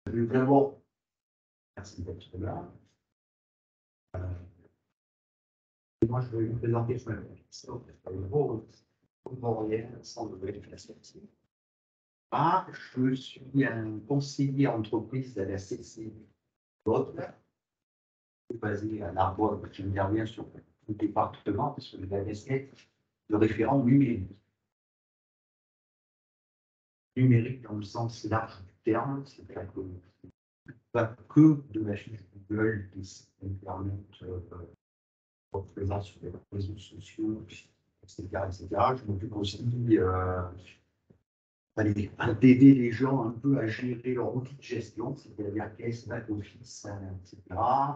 D'abord, merci d'être là. Moi, je vais vous présenter, je m'appelle Christophe Maurien, centre de l'éducation. Je suis un conseiller entreprise à la CC Haute, basé à Narbonne, qui intervient sur le département, parce que vous avez le référent numérique. Numérique dans le sens large du terme, c'est-à-dire que pas que de la fiche Google qui Internet présent sur les réseaux sociaux, etc. Je m'occupe aussi d'aider les gens un peu à gérer leur outil de gestion, c'est-à-dire caisse, back-office, etc.,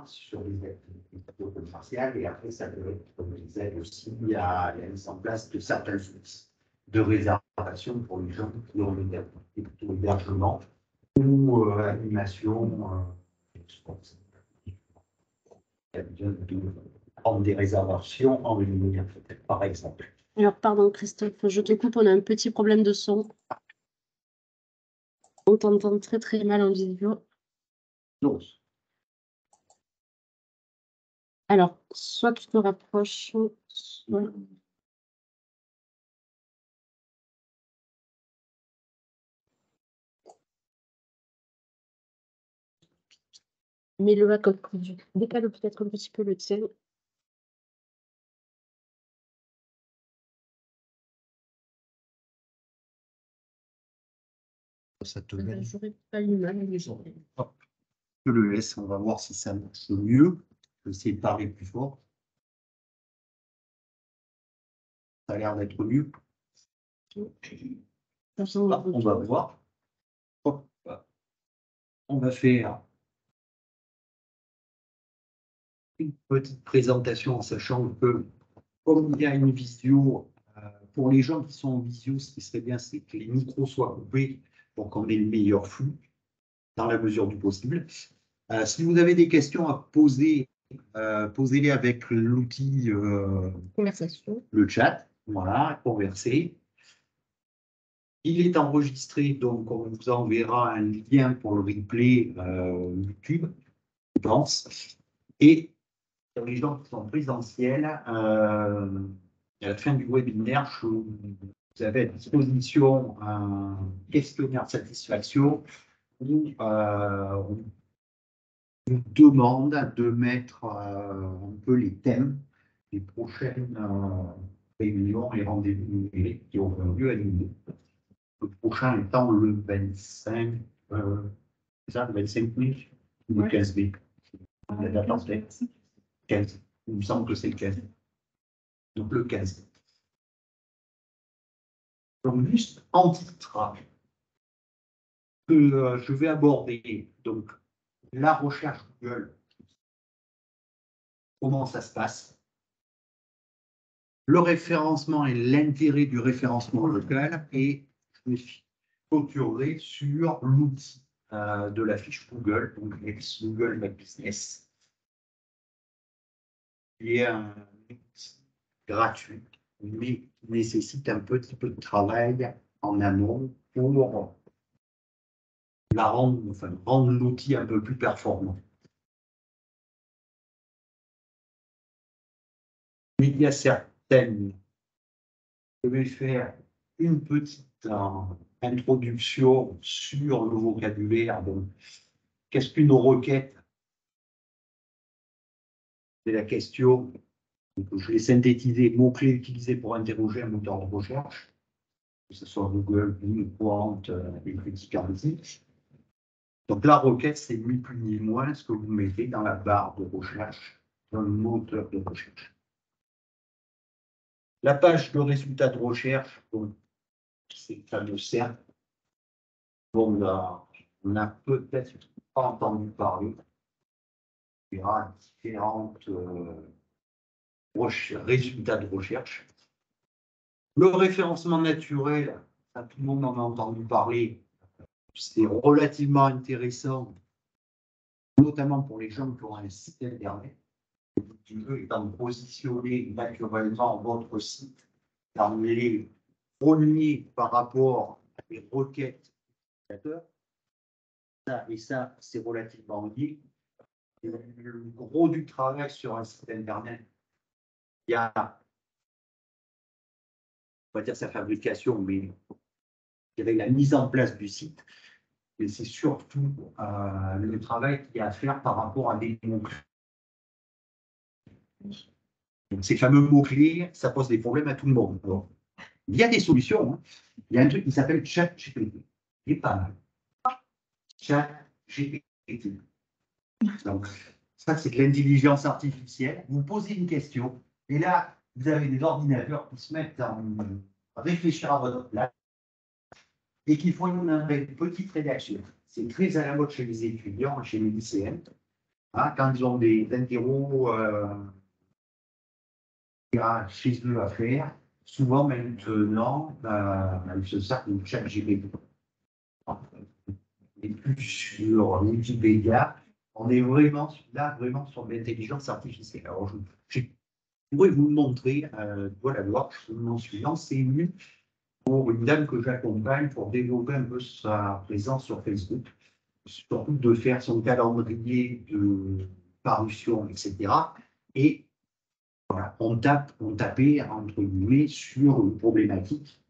sur les activités commerciales. Et après, ça peut être, comme je disais, aussi à la mise en place de certains outils de réservation pour les gens qui ont des hébergements ou animation. Il y a besoin de prendre des réservations en ligne, par exemple. Alors, pardon, Christophe, je te coupe, on a un petit problème de son. On t'entend très très mal en vidéo. Non. Alors, soit tu te rapproches, soit... Mets-le à côté. Décale peut-être un petit peu le tien. Ça te met. J'aurais pas eu mal. Je le laisse, on va voir si ça marche mieux. Je vais essayer de parler plus fort. Ça a l'air d'être mieux. On va voir. On va faire une petite présentation en sachant que comme il y a une visio, pour les gens qui sont en visio, ce qui serait bien, c'est que les micros soient coupés pour qu'on ait le meilleur flux dans la mesure du possible. Si vous avez des questions à poser, posez-les avec l'outil conversation. Le chat, voilà, converser. Il est enregistré, donc on vous enverra un lien pour le replay YouTube, je pense. Et pour les gens qui sont présentiels, à la fin du webinaire, vous avez à disposition un questionnaire de satisfaction où on vous demande de mettre un peu les thèmes des prochaines réunions et rendez-vous numériques qui auront lieu à Lille. Le prochain étant le 25, c'est ça, le 25 mai ou le 15 mai. La date en tête. 15. Il me semble que c'est le 15. Donc le 15. Donc juste en titre, que je vais aborder donc la recherche Google, comment ça se passe, le référencement et l'intérêt du référencement local, et je vais clôturer sur l'outil de la fiche Google, donc Google My Business, qui est un outil gratuit, mais qui nécessite un petit peu de travail en amont pour rendre l'outil un peu plus performant. Mais il y a certaines. Je vais faire une petite introduction sur le vocabulaire. Donc, qu'est-ce qu'une requête? C'est la question. Donc, je vais synthétiser mots-clés utilisés pour interroger un moteur de recherche, que ce soit Google, Bing, Quant, et Critique Analytics. Donc, la requête, c'est ni plus ni moins ce que vous mettez dans la barre de recherche dans le moteur de recherche. La page de résultats de recherche, c'est le fameux CERN. On a peut-être pas entendu parler. Il y aura différents résultats de recherche. Le référencement naturel, ça, tout le monde en a entendu parler. C'est relativement intéressant, notamment pour les gens qui ont un site internet. Qui veut étant positionner naturellement votre site dans les premiers par rapport à des requêtes utilisateurs. et ça, c'est relativement lié. Le gros du travail sur un site Internet, il y a, on va dire sa fabrication, mais je dirais la mise en place du site. Mais c'est surtout le travail qu'il y a à faire par rapport à des mots-clés. Donc, ces fameux mots-clés, ça pose des problèmes à tout le monde. Alors, il y a des solutions. Hein. Il y a un truc qui s'appelle ChatGPT. Il est pas mal. ChatGPT. Donc, ça, c'est de l'intelligence artificielle. Vous posez une question, et là, vous avez des ordinateurs qui se mettent à réfléchir à votre place et qui font une petite rédaction. C'est très à la mode chez les étudiants, chez les lycéens. Hein, quand ils ont des interros chez eux à faire, souvent maintenant, ils se servent de ChatGPT. Et plus sur Wikipédia, on est vraiment là, vraiment sur l'intelligence artificielle. Alors, je pourrais vous le montrer, voilà, je m'en suis lancé une pour une dame que j'accompagne pour développer un peu sa présence sur Facebook, surtout de faire son calendrier de parution, etc. Et voilà, on tapait, entre guillemets, sur une problématique,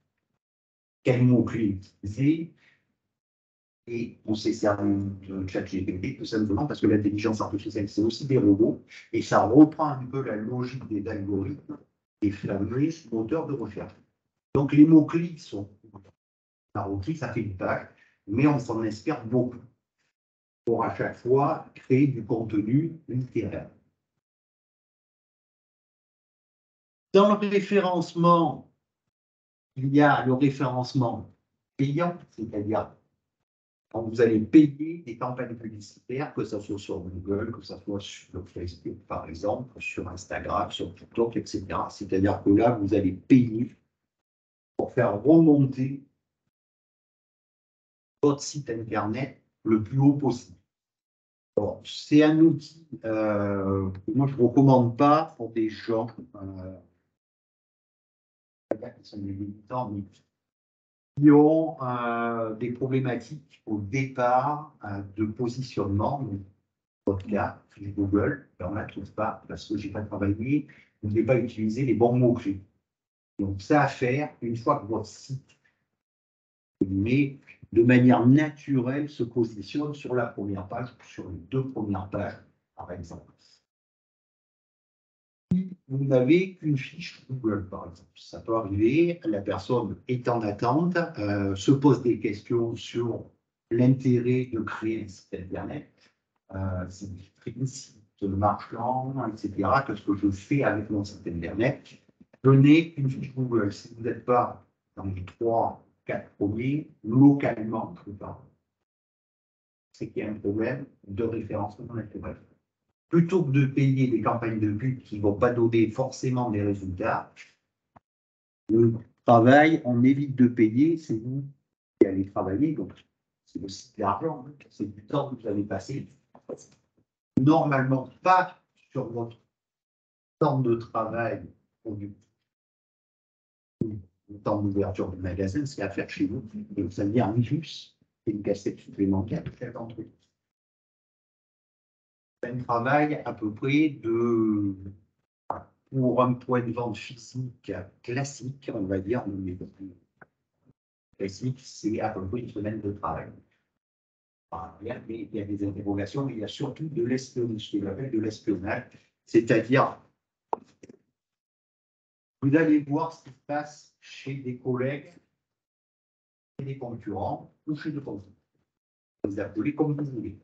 quel mot-clé utiliser, et on s'est servi de ChatGPT tout simplement parce que l'intelligence artificielle, c'est aussi des robots, et ça reprend un peu la logique des algorithmes des fameux moteurs de recherche. Donc les mots-clés sont, par mot-clé, ça fait une page, mais on s'en espère beaucoup pour à chaque fois créer du contenu littéraire. Dans le référencement, il y a le référencement payant, c'est-à-dire quand vous allez payer des campagnes publicitaires, que ce soit sur Google, que ce soit sur Facebook, par exemple, sur Instagram, sur TikTok, etc. C'est-à-dire que là, vous allez payer pour faire remonter votre site Internet le plus haut possible. C'est un outil que moi, je ne recommande pas pour des gens qui sont des militants, mais qui ont des problématiques au départ de positionnement. Votre cas, Google, on ne la trouve pas parce que je n'ai pas travaillé, vous n'avez pas utilisé les bons mots-clés. Donc, ça à faire une fois que votre site, mais de manière naturelle, se positionne sur la première page, sur les deux premières pages, par exemple. Si vous n'avez qu'une fiche Google, par exemple, ça peut arriver, la personne est en attente, se pose des questions sur l'intérêt de créer un site Internet. C'est des sites marchands, etc. Qu'est-ce que je fais avec mon site Internet? Donnez une fiche Google. Si vous n'êtes pas dans les 3, 4 premiers, localement, c'est qu'il y a un problème de référencement naturel. Plutôt que de payer des campagnes de pub qui ne vont pas donner forcément des résultats, le travail, on évite de payer, c'est vous qui allez travailler, donc c'est aussi de l'argent, hein. C'est du temps que vous allez passer. Normalement, pas sur votre temps de travail le temps d'ouverture du magasin, c'est à faire chez vous. Et vous allez un virus et une cassette supplémentaire de chaque entreprise. C'est un travail à peu près de, pour un point de vente physique classique, on va dire, classique, c'est à peu près une semaine de travail. Mais il y a des interrogations, mais il y a surtout de l'espionnage, ce que j'appelle de l'espionnage, c'est-à-dire vous allez voir ce qui se passe chez des collègues, chez des concurrents ou chez des concurrents. Vous appelez comme vous voulez.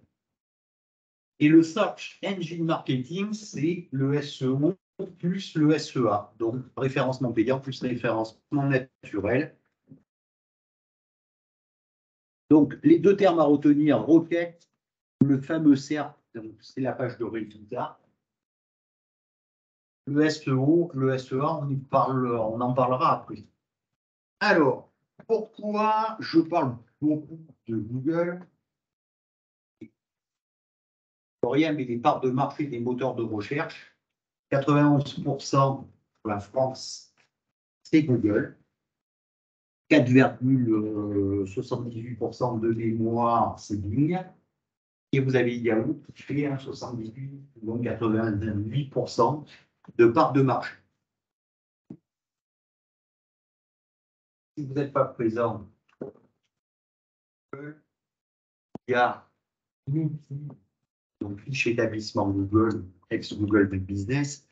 Et le Search Engine Marketing, c'est le SEO plus le SEA, donc référencement payant plus référencement naturel. Donc, les deux termes à retenir, requête, le fameux SERP, c'est la page de résultat. Le SEO, le SEA, on en parlera après. Alors, pourquoi je parle beaucoup de Google? Rien, mais les parts de marché des moteurs de recherche, 91% pour la France, c'est Google. 4,78% de mémoire, c'est Bing. Et vous avez Yahoo qui fait un 78, donc 88% de part de marché. Si vous n'êtes pas présent, il y a l'outil, donc fiche établissement Google, ex-Google Business.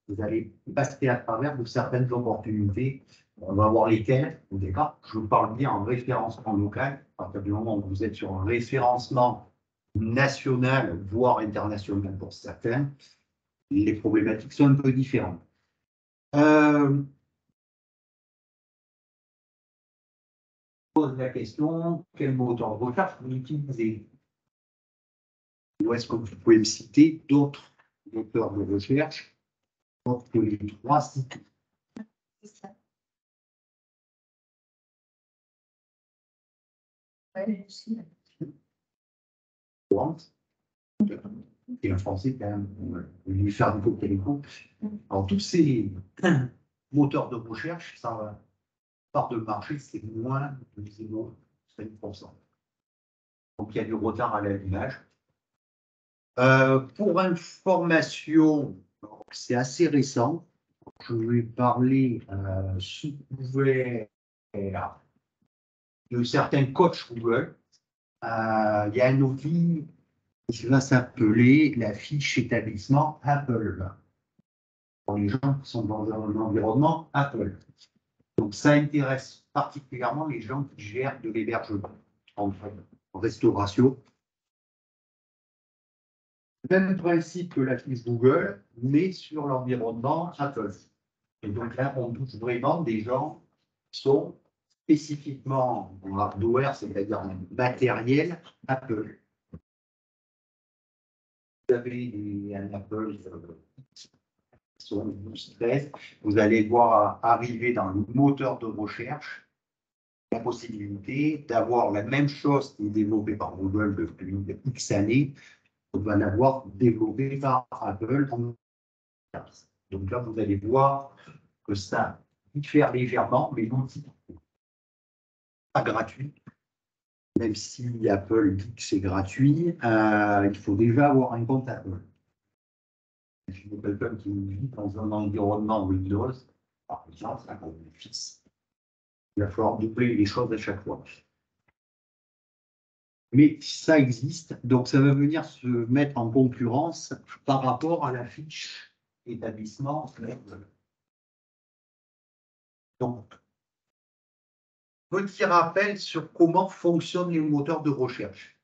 Vous allez passer à travers de certaines opportunités. On va voir lesquelles au départ. Je parle bien en référencement local. À partir du moment où vous êtes sur un référencement national, voire international pour certains, les problématiques sont un peu différentes. Pose la question, quel moteur de recherche vous utilisez? Ou est-ce que vous pouvez me citer d'autres moteurs de recherche que les trois cités? C'est ça. Et en français, quand même, on lui faire du côté télécom. Alors, tous ces moteurs de recherche, ça part de marché, c'est moins de 0,5%. Donc, il y a du retard à l'allumage. Pour information, c'est assez récent. Je vais parler sous couvert de certains coachs Google. Il y a un outil qui va s'appeler la fiche établissement Apple. Pour les gens qui sont dans un environnement Apple. Donc, ça intéresse particulièrement les gens qui gèrent de l'hébergement en restauration. Même principe que la fiche Google, mais sur l'environnement Apple. Et donc là, on touche vraiment des gens qui sont spécifiquement en hardware, c'est-à-dire en matériel Apple. Vous avez un Apple sur le 12-13, vous allez voir arriver dans le moteur de recherche la possibilité d'avoir la même chose qui est développée par Google depuis X années, on va l'avoir développée par Apple. Donc là, vous allez voir que ça diffère légèrement, mais l'outil n'est pas gratuit. Même si Apple dit que c'est gratuit, il faut déjà avoir un compte Apple. Si vous êtes quelqu'un qui vit dans un environnement Windows, par exemple, c'est un compte fixe. Il va falloir doubler les choses à chaque fois. Mais ça existe, donc ça va venir se mettre en concurrence par rapport à la fiche établissement. Donc, petit rappel sur comment fonctionnent les moteurs de recherche.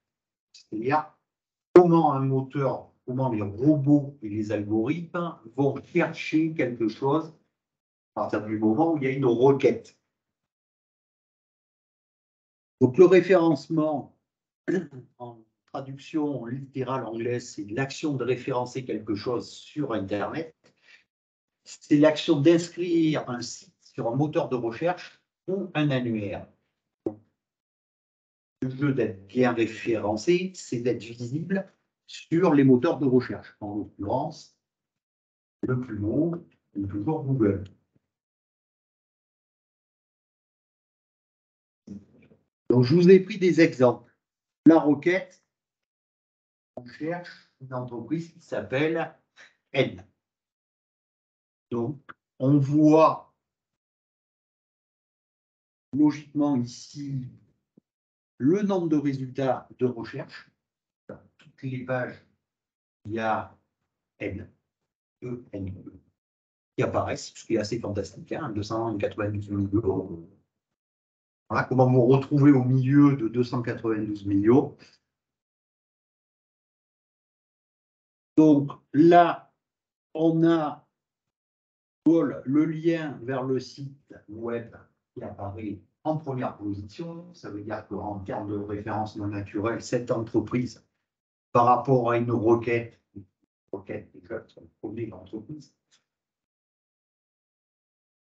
C'est-à-dire comment les robots et les algorithmes vont chercher quelque chose à partir du moment où il y a une requête. Donc, le référencement, en traduction littérale anglaise, c'est l'action de référencer quelque chose sur Internet. C'est l'action d'inscrire un site sur un moteur de recherche ou un annuaire. Le jeu d'être bien référencé, c'est d'être visible sur les moteurs de recherche. En l'occurrence, le plus long est toujours Google. Donc, je vous ai pris des exemples. La requête, on cherche une entreprise qui s'appelle N. Donc, on voit logiquement ici le nombre de résultats de recherche. Dans toutes les pages, il y a N, E, N, E, qui apparaissent, ce qui est assez fantastique, hein, 292 millions. Voilà comment vous retrouvez au milieu de 292 millions. Donc là, on a le lien vers le site web qui apparaît en première position. Ça veut dire qu'en termes de référence non naturelle, cette entreprise, par rapport à une requête déjà, sur le premier d'entreprise,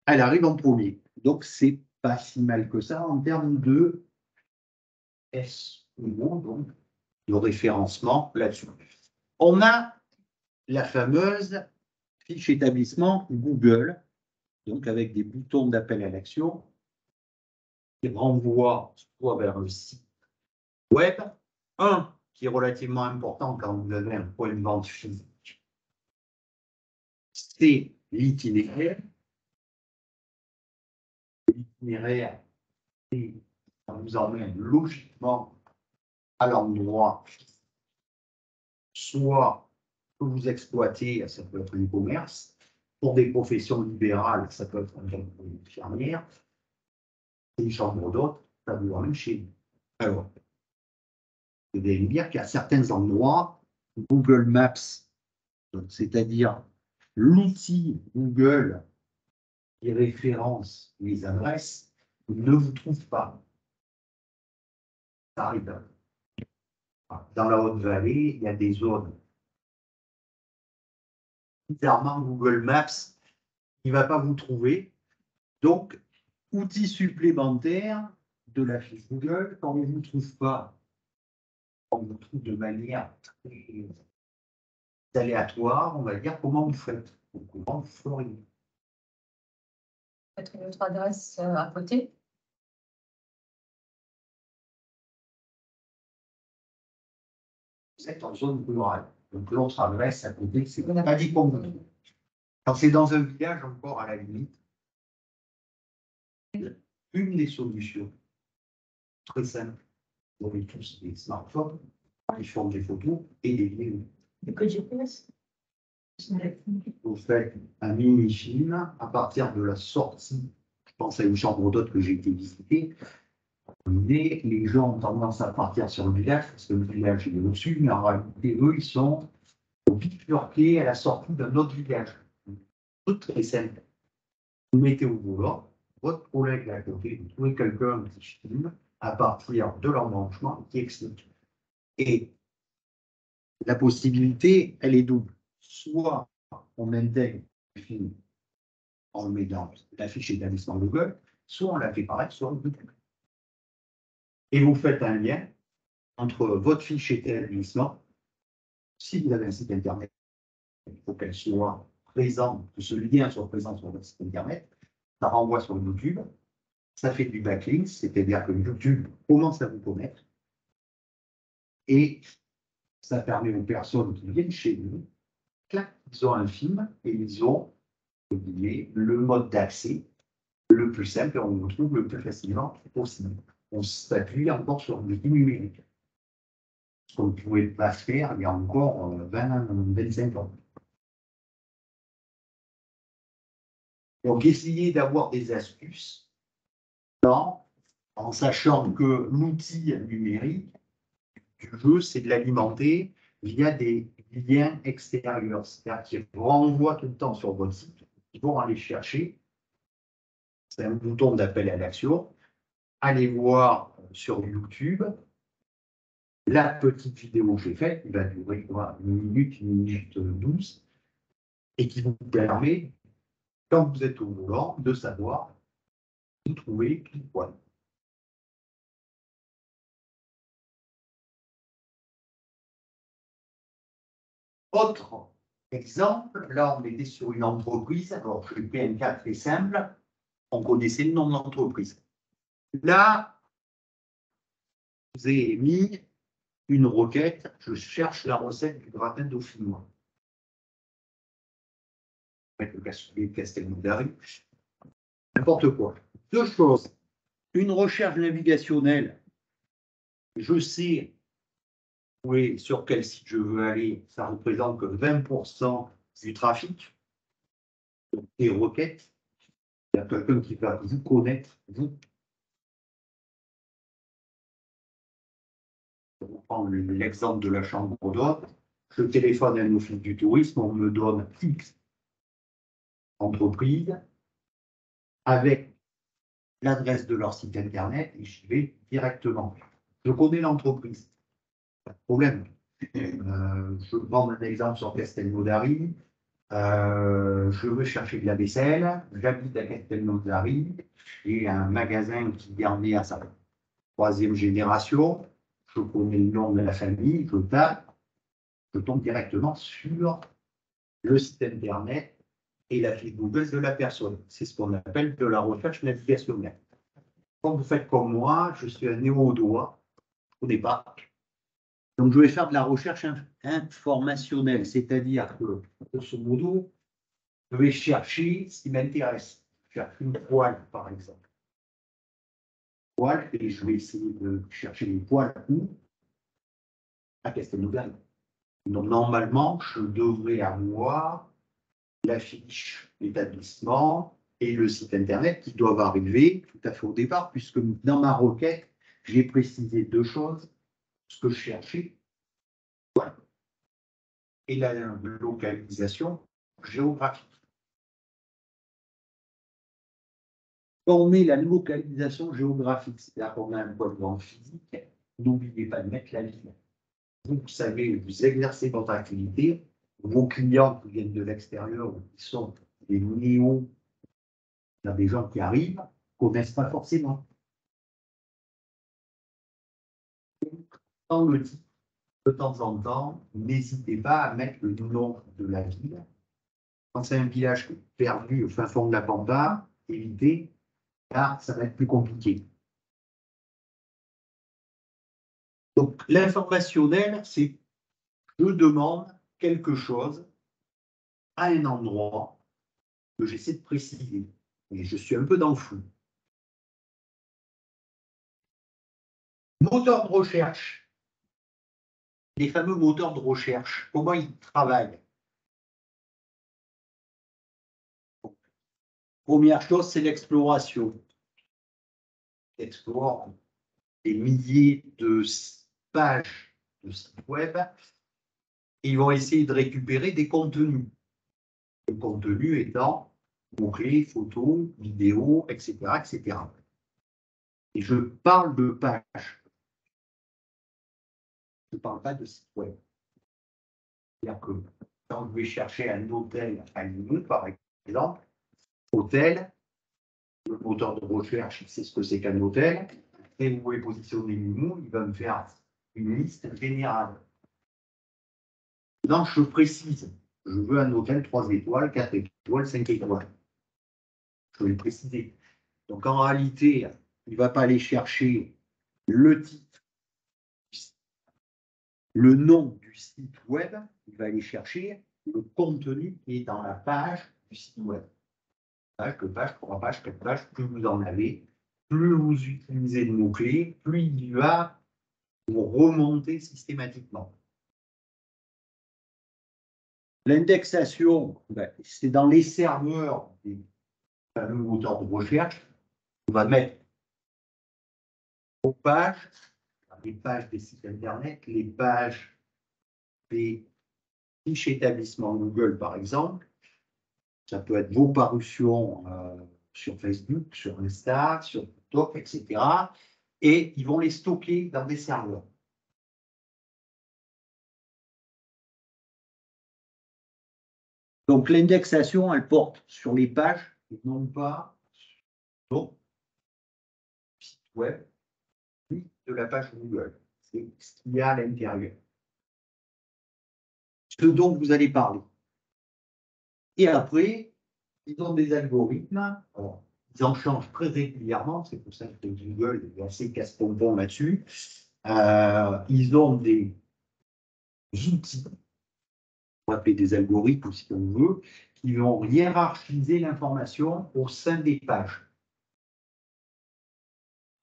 elle arrive en premier. Donc, c'est pas si mal que ça en termes de SEO, donc de référencement là-dessus. On a la fameuse fiche établissement Google, donc avec des boutons d'appel à l'action qui renvoient soit vers le site web, un qui est relativement important quand vous avez un point de vente physique, c'est l'itinéraire. L'itinéraire, ça vous emmène logiquement à l'endroit, soit que vous exploitez, ça peut être un commerce, pour des professions libérales, ça peut être une infirmière, une chambre d'hôte, ça vous emmène chez vous. Alors, vous allez me dire qu'à certains endroits, Google Maps, c'est-à-dire l'outil Google qui référence les adresses, ne vous trouve pas. Ça arrive. Dans la Haute-Vallée, il y a des zones. Bizarrement, Google Maps, il ne va pas vous trouver. Donc, outil supplémentaire de la fiche Google, quand on ne vous trouve pas, on vous trouve de manière très aléatoire, on va dire comment vous faites, comment vous feriez. Mettre une autre adresse à côté. Vous êtes en zone rurale. Donc l'autre adresse à côté, c'est pas dit qu'on vous trouve. Quand c'est dans un village, encore à la limite, une des solutions très simples, vous avez tous des smartphones, ils font des photos et des vidéos. Le code GPS. Vous faites un mini-film à partir de la sortie. Je pense à une chambre d'hôte que j'ai été visiter. Mais les gens ont tendance à partir sur le village parce que le village est au-dessus, mais en réalité, eux, ils sont au bifurqué à la sortie d'un autre village. Tout très simple. Vous mettez au volant, votre collègue à côté, vous trouvez quelqu'un qui filme à partir de l'embranchement qui explique. Et la possibilité, elle est double. Soit on intègre le film, on le met dans la fiche établissement Google, soit on la fait paraître sur le Google. Et vous faites un lien entre votre fiche établissement, si vous avez un site internet, il faut qu'elle soit présente, que ce lien soit présent sur votre site internet, ça renvoie sur YouTube, ça fait du backlink, c'est-à-dire que YouTube commence à vous connaître, et ça permet aux personnes qui viennent chez vous, ils ont un film et ils ont le mode d'accès le plus simple et on vous trouve le plus facilement possible. On s'appuie encore sur l'outil numérique. Ce qu'on ne pouvait pas faire il y a encore 25 ans. Donc, essayez d'avoir des astuces en sachant que l'outil numérique du jeu, c'est de l'alimenter via des liens extérieurs, c'est-à-dire qu'ils renvoient tout le temps sur votre site, ils vont aller chercher, c'est un bouton d'appel à l'action, allez voir sur YouTube la petite vidéo que j'ai faite, qui va durer 1 minute 12, et qui vous permet, quand vous êtes au volant, de savoir où trouver tout poil. Autre exemple, là on était sur une entreprise, alors je fais un cas très simple, on connaissait le nom de l'entreprise. Là, je vous ai mis une requête, je cherche la recette du gratin dauphinois. Le cassoulet de Castelnaudary, n'importe quoi. Deux choses. Une recherche navigationnelle, je sais sur quel site je veux aller, ça représente que 20% du trafic. Donc, des requêtes, il y a quelqu'un qui va vous connaître, vous. Pour prendre l'exemple de la chambre d'hôte, je téléphone à un office du tourisme, on me donne X entreprise avec l'adresse de leur site internet et j'y vais directement. Je connais l'entreprise, pas de problème. Je prends un exemple sur Castelnaudary. Je veux chercher de la vaisselle, j'habite à Castelnaudary, j'ai un magasin qui en est à sa 3e génération, je connais le nom de la famille, je tape, je tombe directement sur le site internet et la fiche Google de la personne. C'est ce qu'on appelle de la recherche navigationnelle. Quand vous faites comme moi, je suis un néo-doigt, je ne connais pas. Donc, je vais faire de la recherche informationnelle, c'est-à-dire que, grosso modo, je vais chercher ce qui m'intéresse. Je cherche une poêle, par exemple. Poêle, et je vais essayer de chercher les poêles où à Castelnaudary. Donc, normalement, je devrais avoir la fiche d'établissement et le site internet qui doivent arriver tout à fait au départ, puisque dans ma requête, j'ai précisé deux choses, ce que je cherchais, voilà, et la localisation géographique. Quand on met la localisation géographique, c'est-à-dire qu'on a un point de vue en physique, n'oubliez pas de mettre la ville. Vous savez, vous exercez votre activité, vos clients qui viennent de l'extérieur ou qui sont des néos, il y a des gens qui arrivent, ne connaissent pas forcément. Dans le titre, de temps en temps, n'hésitez pas à mettre le nom de la ville. Quand c'est un village perdu au fin fond de la pampa, évitez, car ça va être plus compliqué. Donc, l'informationnel, c'est je demande quelque chose à un endroit que j'essaie de préciser. Et je suis un peu dans le flou. Moteur de recherche. Les fameux moteurs de recherche, comment ils travaillent? Première chose, c'est l'exploration. Explore des milliers de pages de sites web et ils vont essayer de récupérer des contenus. Le contenu étant mots-clés, photos, vidéos, etc., etc. Et je parle de pages. Je ne parle pas de site web. C'est-à-dire que quand je vais chercher un hôtel à Lyon, par exemple, hôtel, le moteur de recherche, il sait ce que c'est qu'un hôtel, et vous pouvez positionner Lyon, il va me faire une liste générale. Non, je précise, je veux un hôtel 3 étoiles, 4 étoiles, 5 étoiles. Je vais le préciser. Donc en réalité, il ne va pas aller chercher le titre, le nom du site web, il va aller chercher le contenu qui est dans la page du site web. Page, deux pages, trois pages, quatre pages, plus vous en avez, plus vous utilisez de mots-clés, plus il va vous remonter systématiquement. L'indexation, c'est dans les serveurs des fameux moteurs de recherche. On va mettre aux pages, les pages des sites internet, les pages des fiches établissements Google, par exemple. Ça peut être vos parutions sur Facebook, sur Insta, sur TikTok, etc. Et ils vont les stocker dans des serveurs. Donc l'indexation, elle porte sur les pages et non pas sur le site web ni de la page Google. C'est ce qu'il y a à l'intérieur. Ce dont vous allez parler. Et après, ils ont des algorithmes. Alors, ils en changent très régulièrement. C'est pour ça que Google est assez casse-bonbon là-dessus. Ils ont des outils, on va appeler des algorithmes si on veut, qui vont hiérarchiser l'information au sein des pages.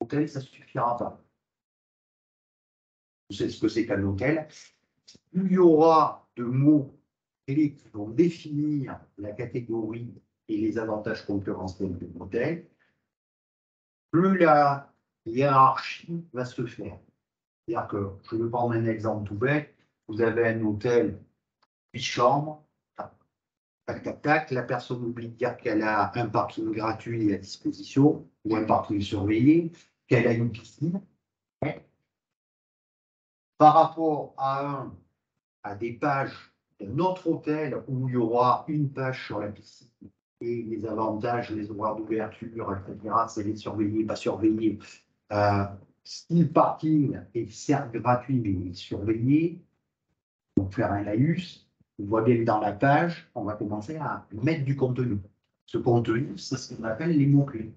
Hôtel, ça ne suffira pas. Vous savez ce que c'est qu'un hôtel. Plus il y aura de mots clés qui vont définir la catégorie et les avantages concurrentiels de l'hôtel, plus la hiérarchie va se faire. C'est-à-dire que, je vais prendre un exemple tout bête, vous avez un hôtel, 8 chambres, tac, tac, tac, la personne oublie de dire qu'elle a un parking gratuit à disposition, ou un parking surveillé, qu'elle a une piscine. Par rapport à des pages d'un autre hôtel où il y aura une page sur la piscine et les avantages, les horaires d'ouverture, etc., c'est les surveillés, pas surveillés. Style parking est certes gratuit, mais surveillé. Donc faire un laïus, on voit bien que dans la page, on va commencer à mettre du contenu. Ce contenu, c'est ce qu'on appelle les mots-clés.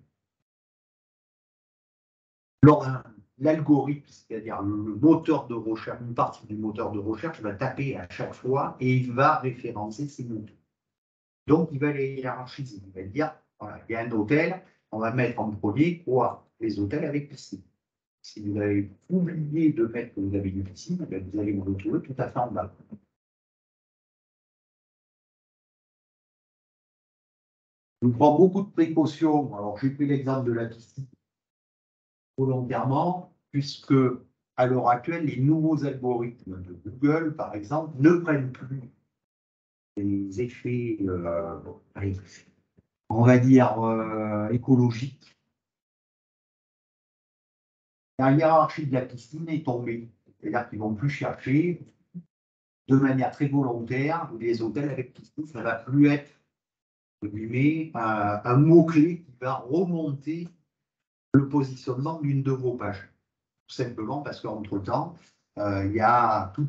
l'algorithme, c'est-à-dire le moteur de recherche, une partie du moteur de recherche va taper à chaque fois et il va référencer ces mots. Donc, il va les hiérarchiser. Il va dire, voilà, il y a un hôtel, on va mettre en premier quoi? Les hôtels avec piscine. Si vous avez oublié de mettre que vous avez une piscine, vous allez vous retrouver tout à fait en bas. Je prends beaucoup de précautions. Alors, j'ai pris l'exemple de la piscine volontairement, puisque à l'heure actuelle, les nouveaux algorithmes de Google, par exemple, ne prennent plus les effets, on va dire, écologiques. La hiérarchie de la piscine est tombée. C'est-à-dire qu'ils ne vont plus chercher de manière très volontaire les hôtels avec piscine. Ça ne va plus être un mot-clé qui va remonter le positionnement d'une de vos pages. Tout simplement parce qu'entre-temps, il y a tout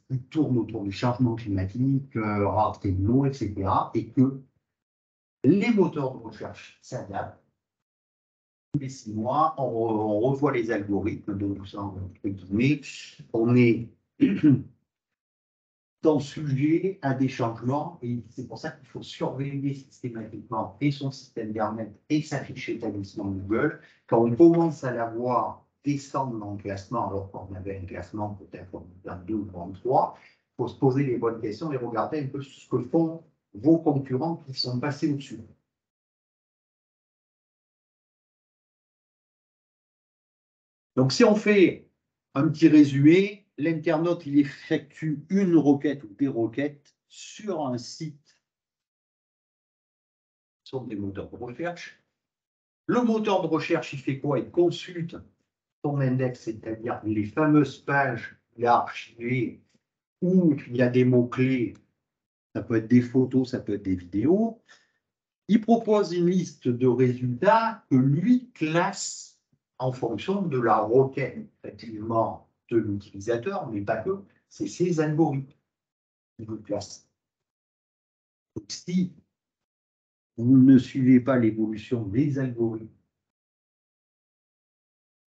qui tourne autour du changement climatique, rareté de l'eau, etc. Et que les moteurs de recherche s'adaptent. Tous les 6 mois, on revoit les algorithmes, donc tout ça, entre guillemets, on est sujet à des changements et c'est pour ça qu'il faut surveiller systématiquement et son système d'internet et sa fiche établissement Google. Quand on commence à la voir descendre dans le classement, alors qu'on avait un classement peut-être en 22 ou 23, il faut se poser les bonnes questions et regarder un peu ce que font vos concurrents qui sont passés au-dessus. Donc, si on fait un petit résumé, l'internaute, il effectue une requête ou des requêtes sur un site, sur des moteurs de recherche. Le moteur de recherche, il fait quoi? Il consulte son index, c'est-à-dire les fameuses pages qu'il a archivées où il y a des mots-clés, ça peut être des photos, ça peut être des vidéos. Il propose une liste de résultats que lui classe en fonction de la requête, effectivement, de l'utilisateur, mais pas que, c'est ses algorithmes qui vous classent. Donc, si vous ne suivez pas l'évolution des algorithmes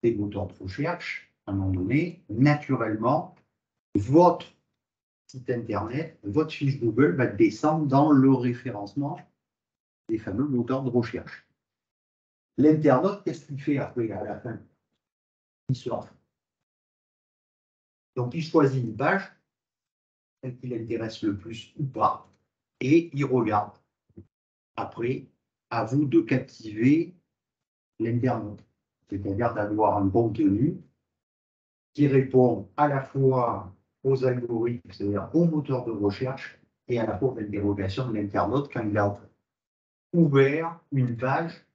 des moteurs de recherche, à un moment donné, naturellement, votre site Internet, votre fiche Google va descendre dans le référencement des fameux moteurs de recherche. L'internaute, qu'est-ce qu'il fait après, à la fin? Il surfe. Donc, il choisit une page, celle qui l'intéresse le plus ou pas, et il regarde. Après, à vous de captiver l'internaute, c'est-à-dire d'avoir un contenu qui répond à la fois aux algorithmes, c'est-à-dire aux moteurs de recherche, et à la fois aux interrogations de l'internaute quand il a ouvert une page,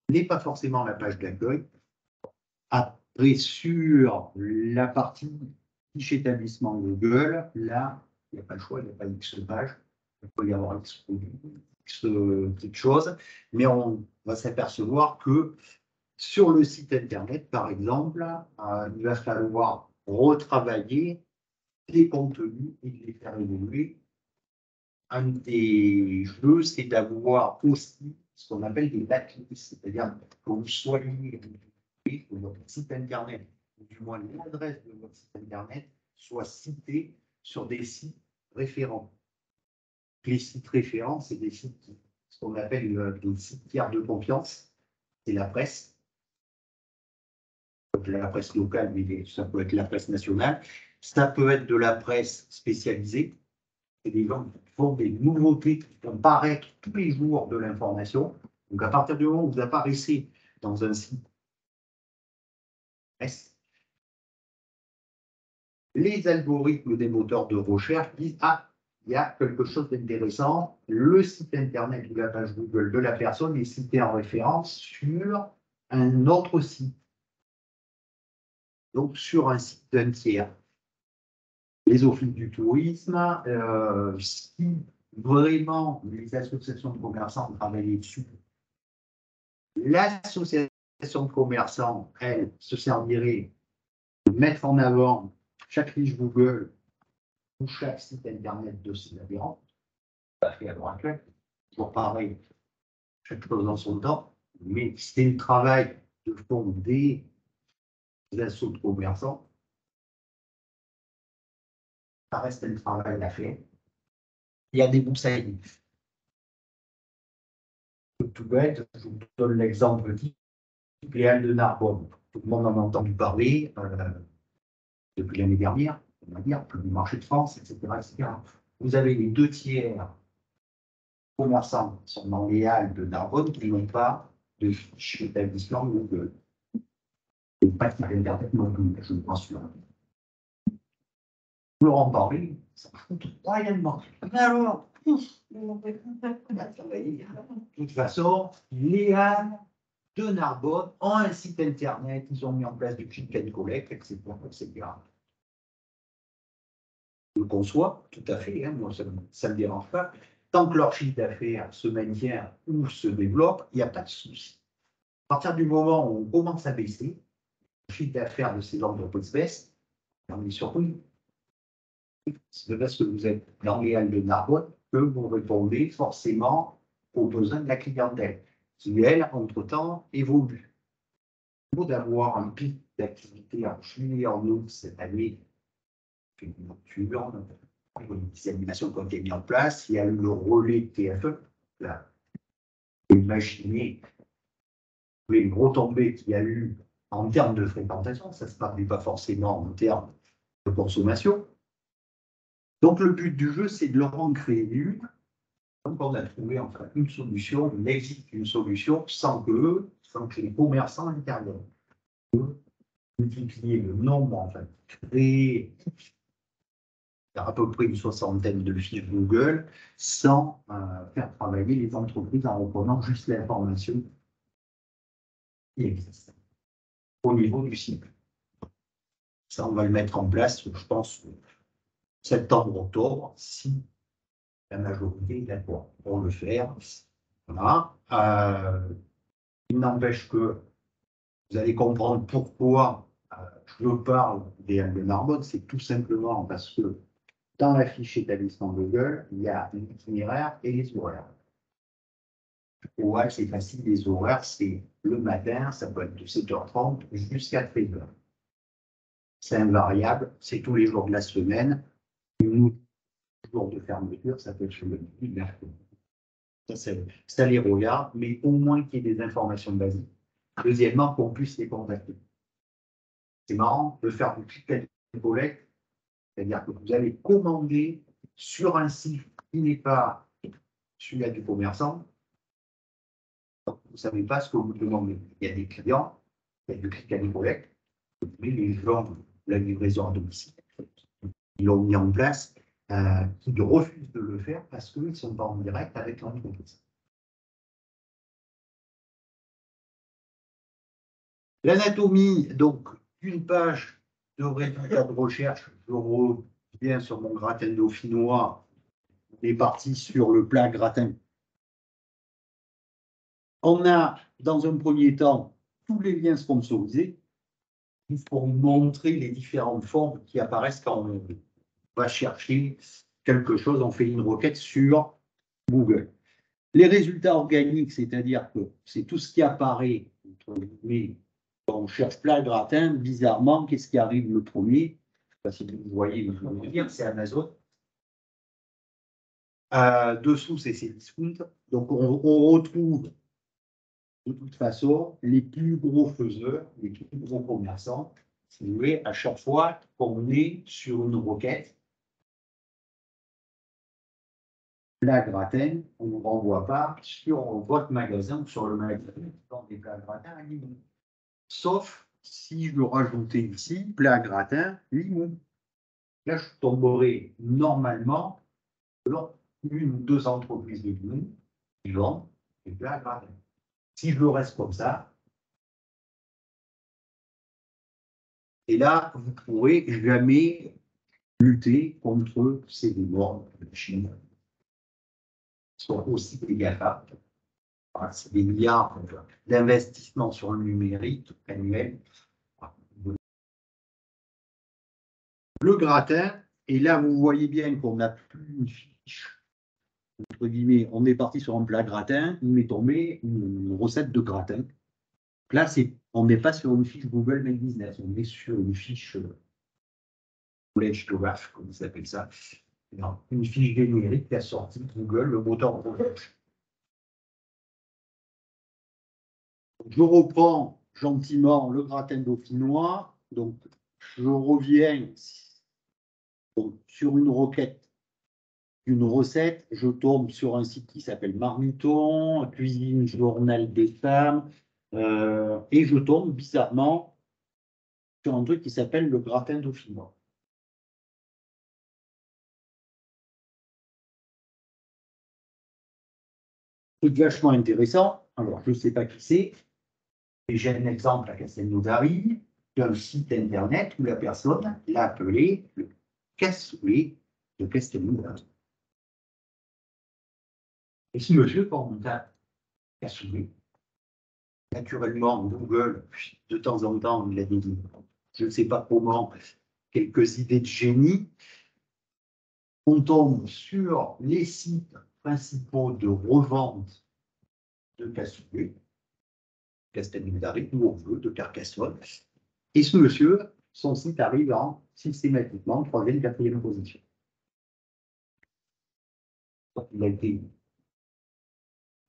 n'est pas forcément la page d'accueil. Après, sur la partie fiche établissement Google, là, il n'y a pas le choix, il n'y a pas X pages, il peut y avoir X quelque chose, mais on va s'apercevoir que sur le site Internet, par exemple, il va falloir retravailler les contenus et les faire évoluer. Un des jeux, c'est d'avoir aussi ce qu'on appelle des backlinks, c'est-à-dire que vous soyez que votre site Internet, ou du moins l'adresse de votre site Internet, soit citée sur des sites référents. Les sites référents, c'est des sites, ce qu'on appelle des sites tiers de confiance, c'est la presse. La presse locale, mais ça peut être la presse nationale. Ça peut être de la presse spécialisée. C'est des gens qui font des nouveautés qui vont paraître tous les jours de l'information. Donc, à partir du moment où vous apparaissez dans un site presse, les algorithmes des moteurs de recherche disent « Ah, il y a quelque chose d'intéressant. Le site Internet ou la page Google de la personne est cité en référence sur un autre site. » Donc, sur un site d'un tiers. Les offices du tourisme, si vraiment les associations de commerçants travaillent dessus, l'association de commerçants, elle, se servirait de mettre en avant chaque fiche Google ou chaque site Internet de ses adhérents. Pas fait à l'heure actuelle, toujours pareil, chaque chose dans son temps, mais c'est le travail se font des assauts de commerçants. Ça reste un travail à faire. Il y a des moussailles. Tout bête, je vous donne l'exemple type, les halles de Narbonne. Tout le monde en a entendu parler depuis l'année dernière, on va dire, le marché de France, etc., etc. Vous avez les 2 tiers commerçants qui sont dans les halles de Narbonne qui n'ont pas de fiche d'établissement Google. Et pas qu'ils viennent Internet non plus, je ne pense pas. Pour en parler, ça fout royalement. Mais alors, de toute façon, les halles de Narbonne ont un site internet, ils ont mis en place du click and collect, etc., etc. Je le conçois tout à fait, hein, moi ça ne me dérange pas. Tant que leur chiffre d'affaires se maintient ou se développe, il n'y a pas de souci. À partir du moment où on commence à baisser, le chiffre d'affaires de ces entreprises baisse, on est surpris. C'est parce que vous êtes dans les halles de Narbonne que vous répondez forcément aux besoins de la clientèle, qui, elle, entre-temps, évolue. Il faut d'avoir un pic d'activité en juillet, en août cette année, une nocturne, des animations qui ont été mises en place, il y a eu le relais TFE, là. Imaginez les gros tombés qu'il y a eu en termes de fréquentation, ça ne se parlait pas forcément en termes de consommation. Donc le but du jeu, c'est de leur en créer une. Donc on a trouvé enfin une solution, il existe une solution sans que les commerçants interviennent. Multiplier le nombre, enfin, créer à peu près une 60aine de fiches Google sans faire travailler les entreprises en reprenant juste l'information qui existe au niveau du site. Ça, on va le mettre en place, je pense, septembre-octobre, si la majorité est d'accord pour le faire. Voilà. Il n'empêche que vous allez comprendre pourquoi je parle des halles de Narbonne, c'est tout simplement parce que dans la fiche établissement Google, il y a l'itinéraire et les horaires. Au halles, c'est facile, les horaires, c'est le matin, ça peut être de 7h30 jusqu'à 13h. C'est invariable, c'est tous les jours de la semaine. Une jour de fermeture, ça peut être le mercredi. Ça les regarde, mais au moins qu'il y ait des informations basiques. Deuxièmement, qu'on puisse les contacter. C'est marrant de faire du click and collect, c'est-à-dire que vous allez commander sur un site qui n'est pas celui du commerçant. Vous ne savez pas ce que vous demandez. Il y a des clients, il y a du click and collect, mais les gens, la livraison à domicile, ils l'ont mis en place, qui refusent de le faire parce qu'ils ne sont pas en direct avec l'entreprise. L'anatomie, donc, d'une page de résultats de recherche, je reviens sur mon gratin dauphinois, on est parti sur le plat gratin. On a, dans un premier temps, tous les liens sponsorisés, pour montrer les différentes formes qui apparaissent quand on va chercher quelque chose, on fait une requête sur Google. Les résultats organiques, c'est-à-dire que c'est tout ce qui apparaît, entre guillemets, quand on cherche plat gratin, bizarrement, qu'est-ce qui arrive le premier? Je ne sais pas si vous voyez, mais je vais vous dire, c'est Amazon. Dessous, c'est Cdiscount. Donc, on retrouve de toute façon les plus gros faiseurs, les plus gros commerçants. Si vous voulez, à chaque fois qu'on est sur une requête, plat gratin, on ne renvoie pas sur votre magasin ou sur le magasin qui vend des plats gratins à Limoux. Sauf si je rajoutais ici plat gratin Limoux. Là, je tomberai normalement sur une ou deux entreprises de Limoux qui vendent des plats gratins. Si je le reste comme ça, et là, vous ne pourrez jamais lutter contre ces démons de Chine. Ils sont aussi des GAFA. C'est des milliards d'investissements sur le numérique annuel. Le gratin, et là, vous voyez bien qu'on n'a plus une fiche. Entre guillemets, on est parti sur un plat gratin, il m'est tombé une recette de gratin. Là, on n'est pas sur une fiche Google My Business, on est sur une fiche Knowledge Graph, comme ça s'appelle ça. Non, une fiche générique qui a sorti Google, le moteur de recherche. Je reprends gentiment le gratin dauphinois. Donc, je reviens sur une requête, une recette. Je tombe sur un site qui s'appelle Marmiton, Cuisine Journal des femmes, et je tombe bizarrement sur un truc qui s'appelle le gratin dauphinois. Truc vachement intéressant. Alors, je ne sais pas qui c'est. Et j'ai un exemple à Castelnaudary d'un site internet où la personne l'a appelé le cassoulet de Castelnaudary. Et ce monsieur, quand on tape cassoulet, naturellement, Google, de temps en temps, il a des, je ne sais pas comment, quelques idées de génie. On tombe sur les sites principaux de revente de cassoulet, Castelnaudary, où on veut, de Carcassonne. Et ce monsieur, son site arrive en systématiquement 3e, 4e position. Il a été,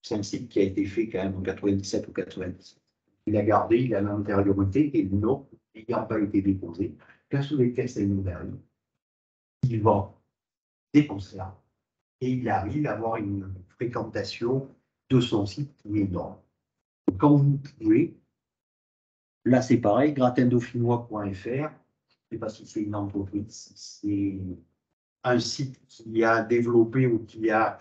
c'est un site qui a été fait quand même en 97 ou 90. Il a gardé, il a l'antériorité et le nom n'ayant pas été déposé, cassoulet Castelnaudary, il vend des conserves et il arrive à avoir une fréquentation de son site qui est énorme. Quand vous pouvez, là c'est pareil, gratindauphinois.fr, je ne sais pas si c'est une entreprise, c'est un site qui a développé ou qui a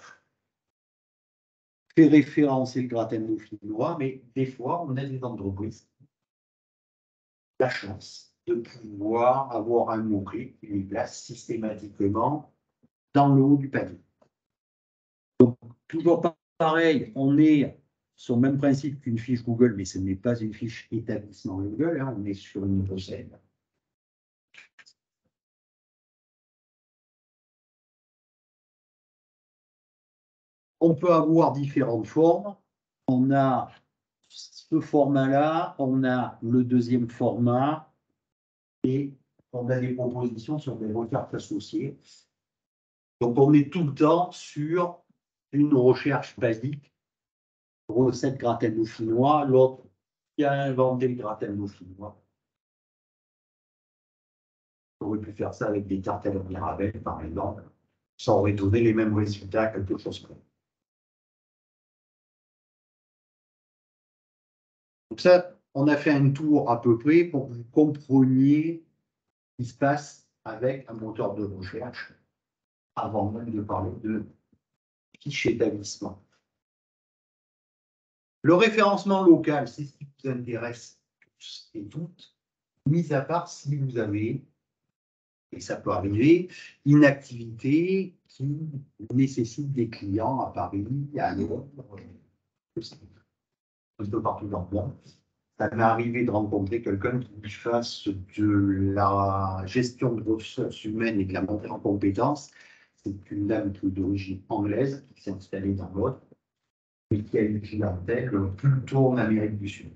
fait référencer le gratin dauphinois, mais des fois, on a des entreprises qui ont la chance de pouvoir avoir un mot-clé qui les place systématiquement dans le haut du panier. Donc, toujours pareil, on est sur le même principe qu'une fiche Google, mais ce n'est pas une fiche établissement Google, hein, on est sur une recette. On peut avoir différentes formes. On a ce format-là, on a le deuxième format et on a des propositions sur des recherches associées. Donc, on est tout le temps sur une recherche basique, recette gratin dauphinois, l'autre qui a inventé le gratin dauphinois. On aurait pu faire ça avec des tartines au Mirabelle, par exemple. Ça aurait donné les mêmes résultats, quelque chose comme ça. Donc ça, on a fait un tour à peu près pour que vous compreniez ce qui se passe avec un moteur de recherche avant même de parler de fiche établissement. Le référencement local, c'est ce qui vous intéresse tous et toutes, mis à part si vous avez, et ça peut arriver, une activité qui nécessite des clients à Paris, à Londres, un peu partout dans le monde. Ça m'est arrivé de rencontrer quelqu'un qui fasse de la gestion de ressources humaines et de la montée en compétences. C'est une dame qui est d'origine anglaise, qui s'est installée dans l'autre, et qui a une clientèle plutôt en Amérique du Sud.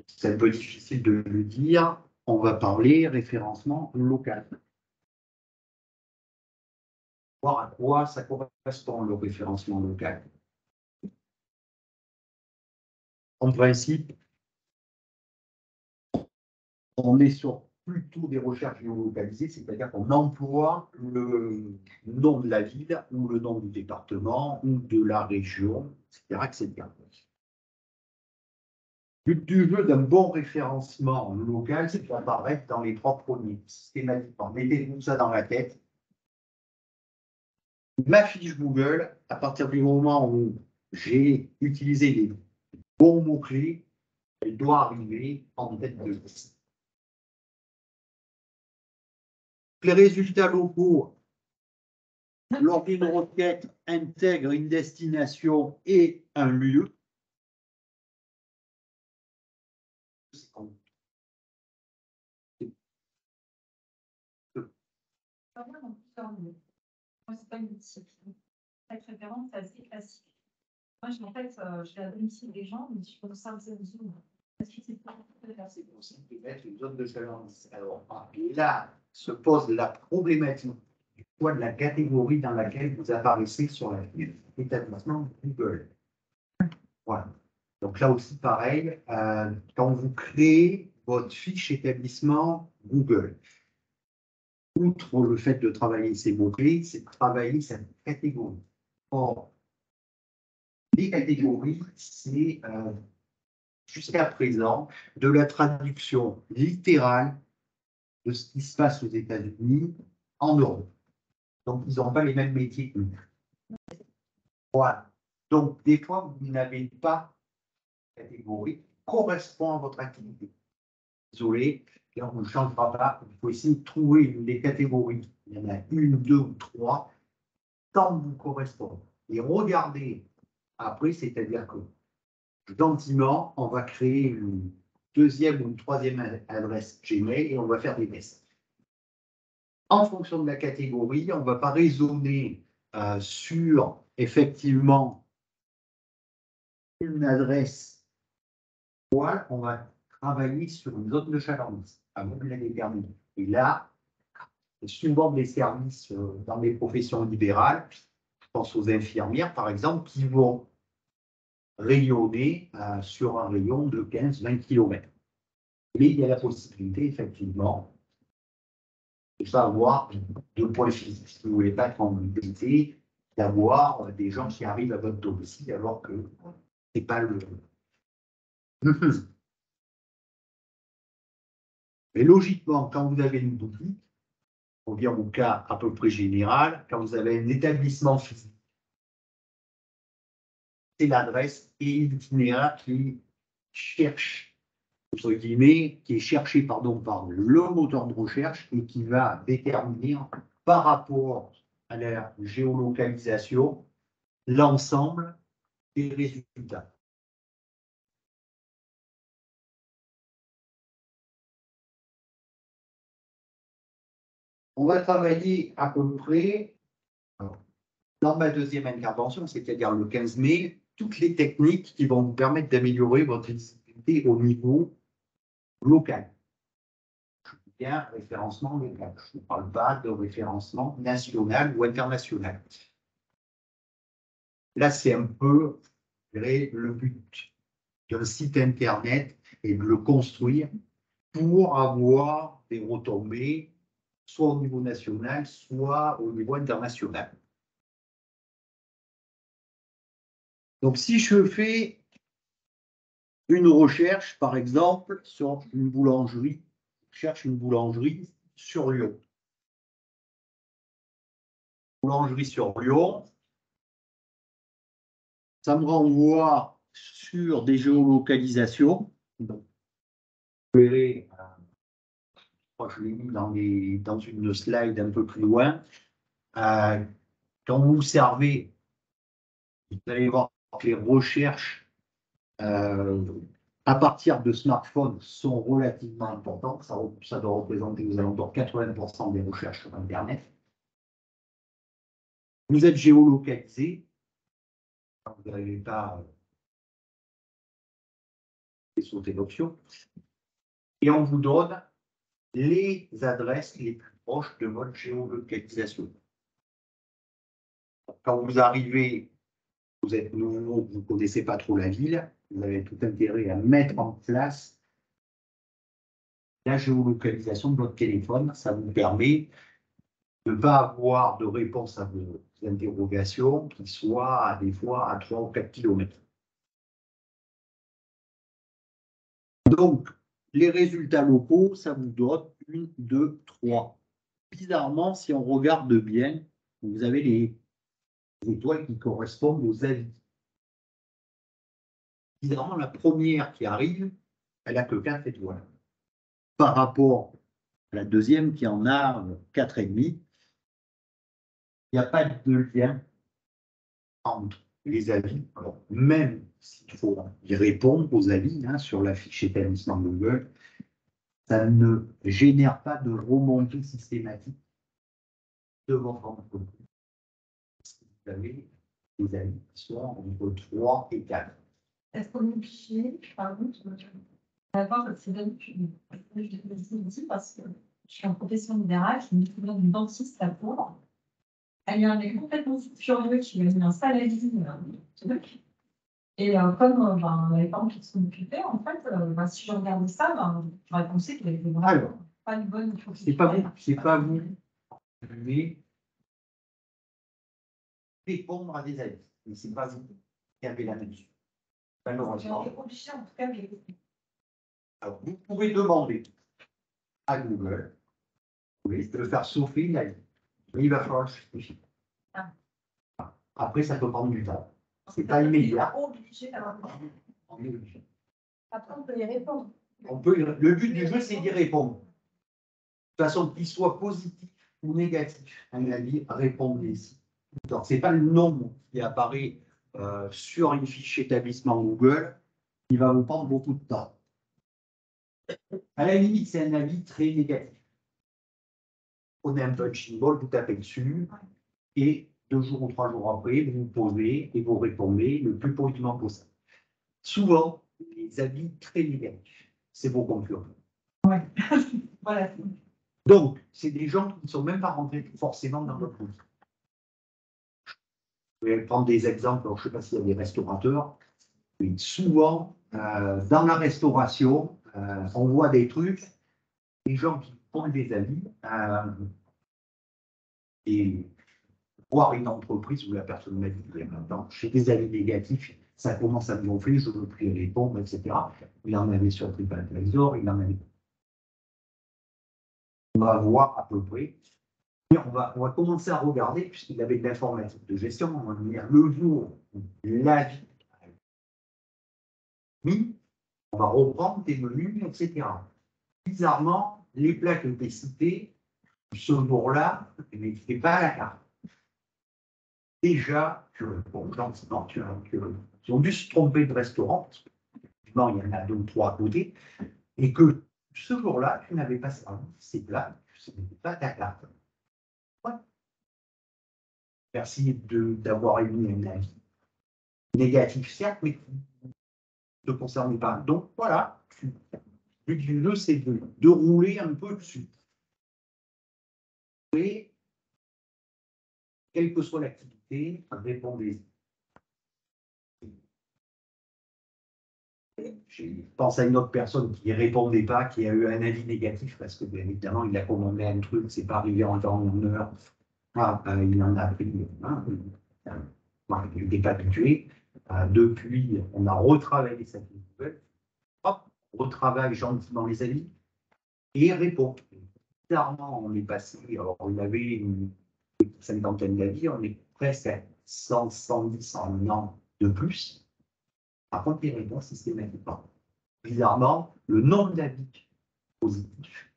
C'est un peu difficile de le dire. On va parler référencement local. Voir à quoi ça correspond le référencement local. En principe, on est sur plutôt des recherches géolocalisées, c'est-à-dire qu'on emploie le nom de la ville ou le nom du département ou de la région, etc., etc. Le but du jeu d'un bon référencement local, c'est d'apparaître dans les 3 premiers, systématiquement. Mettez-vous ça dans la tête. Ma fiche Google, à partir du moment où j'ai utilisé les bons mots-clés, elle doit arriver en tête de liste. Les résultats locaux, lors d'une requête, intègrent une destination et un lieu. Moi, c'est pas une discipline. Cette référence, c'est assez classique. Moi, en fait, je vais à domicile des gens, mais je peux ça faisait Zoom. Est-ce que c'est pas C'est possible de mettre une zone de chaleur. Alors, là se pose la problématique du poids de la catégorie dans laquelle vous apparaissez sur la fiche établissement Google. Voilà. Donc là aussi, pareil, quand vous créez votre fiche établissement Google, outre le fait de travailler ces mots-clés, c'est de travailler cette catégorie. Or, les catégories, c'est jusqu'à présent de la traduction littérale de ce qui se passe aux États-Unis en Europe. Donc, ils n'ont pas les mêmes métiers que nous. Voilà. Donc, des fois, vous n'avez pas de catégorie qui correspond à votre activité. Désolé, là, on ne changera pas. Il faut essayer de trouver des catégories. Il y en a une, deux ou trois, tant que vous correspondent. Et regardez après, c'est-à-dire que gentiment, on va créer une deuxième ou une troisième adresse Gmail et on va faire des tests. En fonction de la catégorie, on ne va pas raisonner sur effectivement une adresse poil, on va travailler sur une zone de chalandise avant de la déterminer. Et là, souvent des services dans les professions libérales, je pense aux infirmières par exemple, qui vont rayonner sur un rayon de 15-20 km. Mais il y a la possibilité, effectivement, de ne pas avoir de points physiques. Si vous ne voulez pas être en mobilité, d'avoir des gens qui arrivent à votre domicile alors que ce n'est pas le. Mais logiquement, quand vous avez une boutique, on vient au cas à peu près général, quand vous avez un établissement physique, c'est l'adresse et l'itinéraire qui cherche, entre guillemets, qui est cherché pardon, par le moteur de recherche et qui va déterminer par rapport à la géolocalisation l'ensemble des résultats. On va travailler à peu près, dans ma deuxième intervention, c'est-à-dire le 15 mai, toutes les techniques qui vont vous permettre d'améliorer votre visibilité au niveau local. Bien, référencement local. Je ne parle pas de référencement national ou international. Là, c'est un peu le but d'un site Internet et de le construire pour avoir des retombées, soit au niveau national, soit au niveau international. Donc, si je fais une recherche, par exemple, sur une boulangerie, je cherche une boulangerie sur Lyon. Boulangerie sur Lyon, ça me renvoie sur des géolocalisations. Donc, vous verrez, je crois que je l'ai mis dans une slide un peu plus loin. Quand vous servez, vous allez voir que les recherches à partir de smartphones sont relativement importantes. Ça doit représenter aux alentours de 80% des recherches sur Internet. Vous êtes géolocalisé. Vous n'avez pas sauté l'option. Et on vous donne les adresses les plus proches de votre géolocalisation. Quand vous arrivez, vous êtes nouveau, vous ne connaissez pas trop la ville, vous avez tout intérêt à mettre en place la géolocalisation de votre téléphone. Ça vous permet de ne pas avoir de réponse à vos interrogations qui soient des fois à 3 ou 4 km. Donc, les résultats locaux, ça vous donne 1, 2, 3. Bizarrement, si on regarde bien, vous avez les étoiles qui correspondent aux avis. Bizarrement, la première qui arrive, elle n'a que 4 étoiles. Par rapport à la deuxième qui en a 4,5, il n'y a pas de lien entre les avis. Alors, même s'il faut y répondre aux avis sur la fiche établissement Google, ça ne génère pas de remontée systématique de votre entreprise. Vous avez des avis qui sont entre 3 et 4. Est-ce qu'on est obligé, par exemple, d'avoir ces habitudes? Je le dis parce que je suis en profession libérale, je me souviens d'une dentiste à Tours. Elle est un mec complètement furieux qui lui a mis un saladier truc. Et comme les parents qui se sont occupés, en fait, si je regardais ça, j'aurais pensé qu'il avait vraiment pas une bonne. C'est pas vous, mais répondre à des avis. Mais c'est pas vous qui avez la même. Malheureusement. On est obligé, en tout cas, de Alors, vous pouvez demander à Google de le faire souffler la vie. Mais il va falloir justifier. Après, ça peut prendre du temps. C'est pas immédiat. Obligé d'avoir. On est obligé. Après, on peut y répondre. Le but du jeu, c'est d'y répondre. De toute façon, qu'il soit positif ou négatif, un avis, répondez-y. Ce n'est pas le nom qui apparaît sur une fiche établissement Google qui va vous prendre beaucoup de temps. À la limite, c'est un avis très négatif. Prenez un punching ball, vous tapez dessus, et 2 jours ou 3 jours après, vous vous posez et vous répondez le plus positivement possible. Souvent, les avis très négatifs, c'est vos concurrents. Ouais. Voilà. Donc, c'est des gens qui ne sont même pas rentrés forcément dans votre groupe. Je vais prendre des exemples, je ne sais pas s'il y a des restaurateurs, mais souvent, dans la restauration, on voit des trucs, des gens qui font des avis, et voir une entreprise où la personne m'a dit, maintenant, j'ai des avis négatifs, ça commence à me gonfler, je veux plus y répondre, etc. Il en avait sur TripAdvisor, il en avait. On va voir à peu près. Et on va commencer à regarder, puisqu'il avait de l'informatique de gestion, on va dire le jour où l'avis mis, on va reprendre tes menus, etc. Bizarrement, les plats que tu as cités, ce jour-là, n'étaient pas à la carte. Déjà, gentiment, ils ont dû se tromper de restaurant, parce que il y en a 2 ou 3 à côté, et que ce jour-là, tu n'avais pas servi ces plats, ce n'était pas ta carte. Ouais. Merci d'avoir émis un avis négatif, certes, mais qui ne te concerne pas. Donc voilà, le but du jeu, c'est de rouler un peu dessus. Et quelle que soit l'activité, répondez-y. Je pense à une autre personne qui ne répondait pas, qui a eu un avis négatif parce que, bien évidemment, il a commandé un truc, c'est pas arrivé en temps en heure. Il en a pris. Il n'était pas habitué. Depuis, on a retravaillé cette nouvelle. Hop, retravaille gentiment les avis et répond. Clairement, on est passé. Alors, il avait une cinquantaine d'avis, on est presque à 100, 110 en un an de plus. Par contre, il répond systématiquement. Bizarrement, le nombre d'avis positifs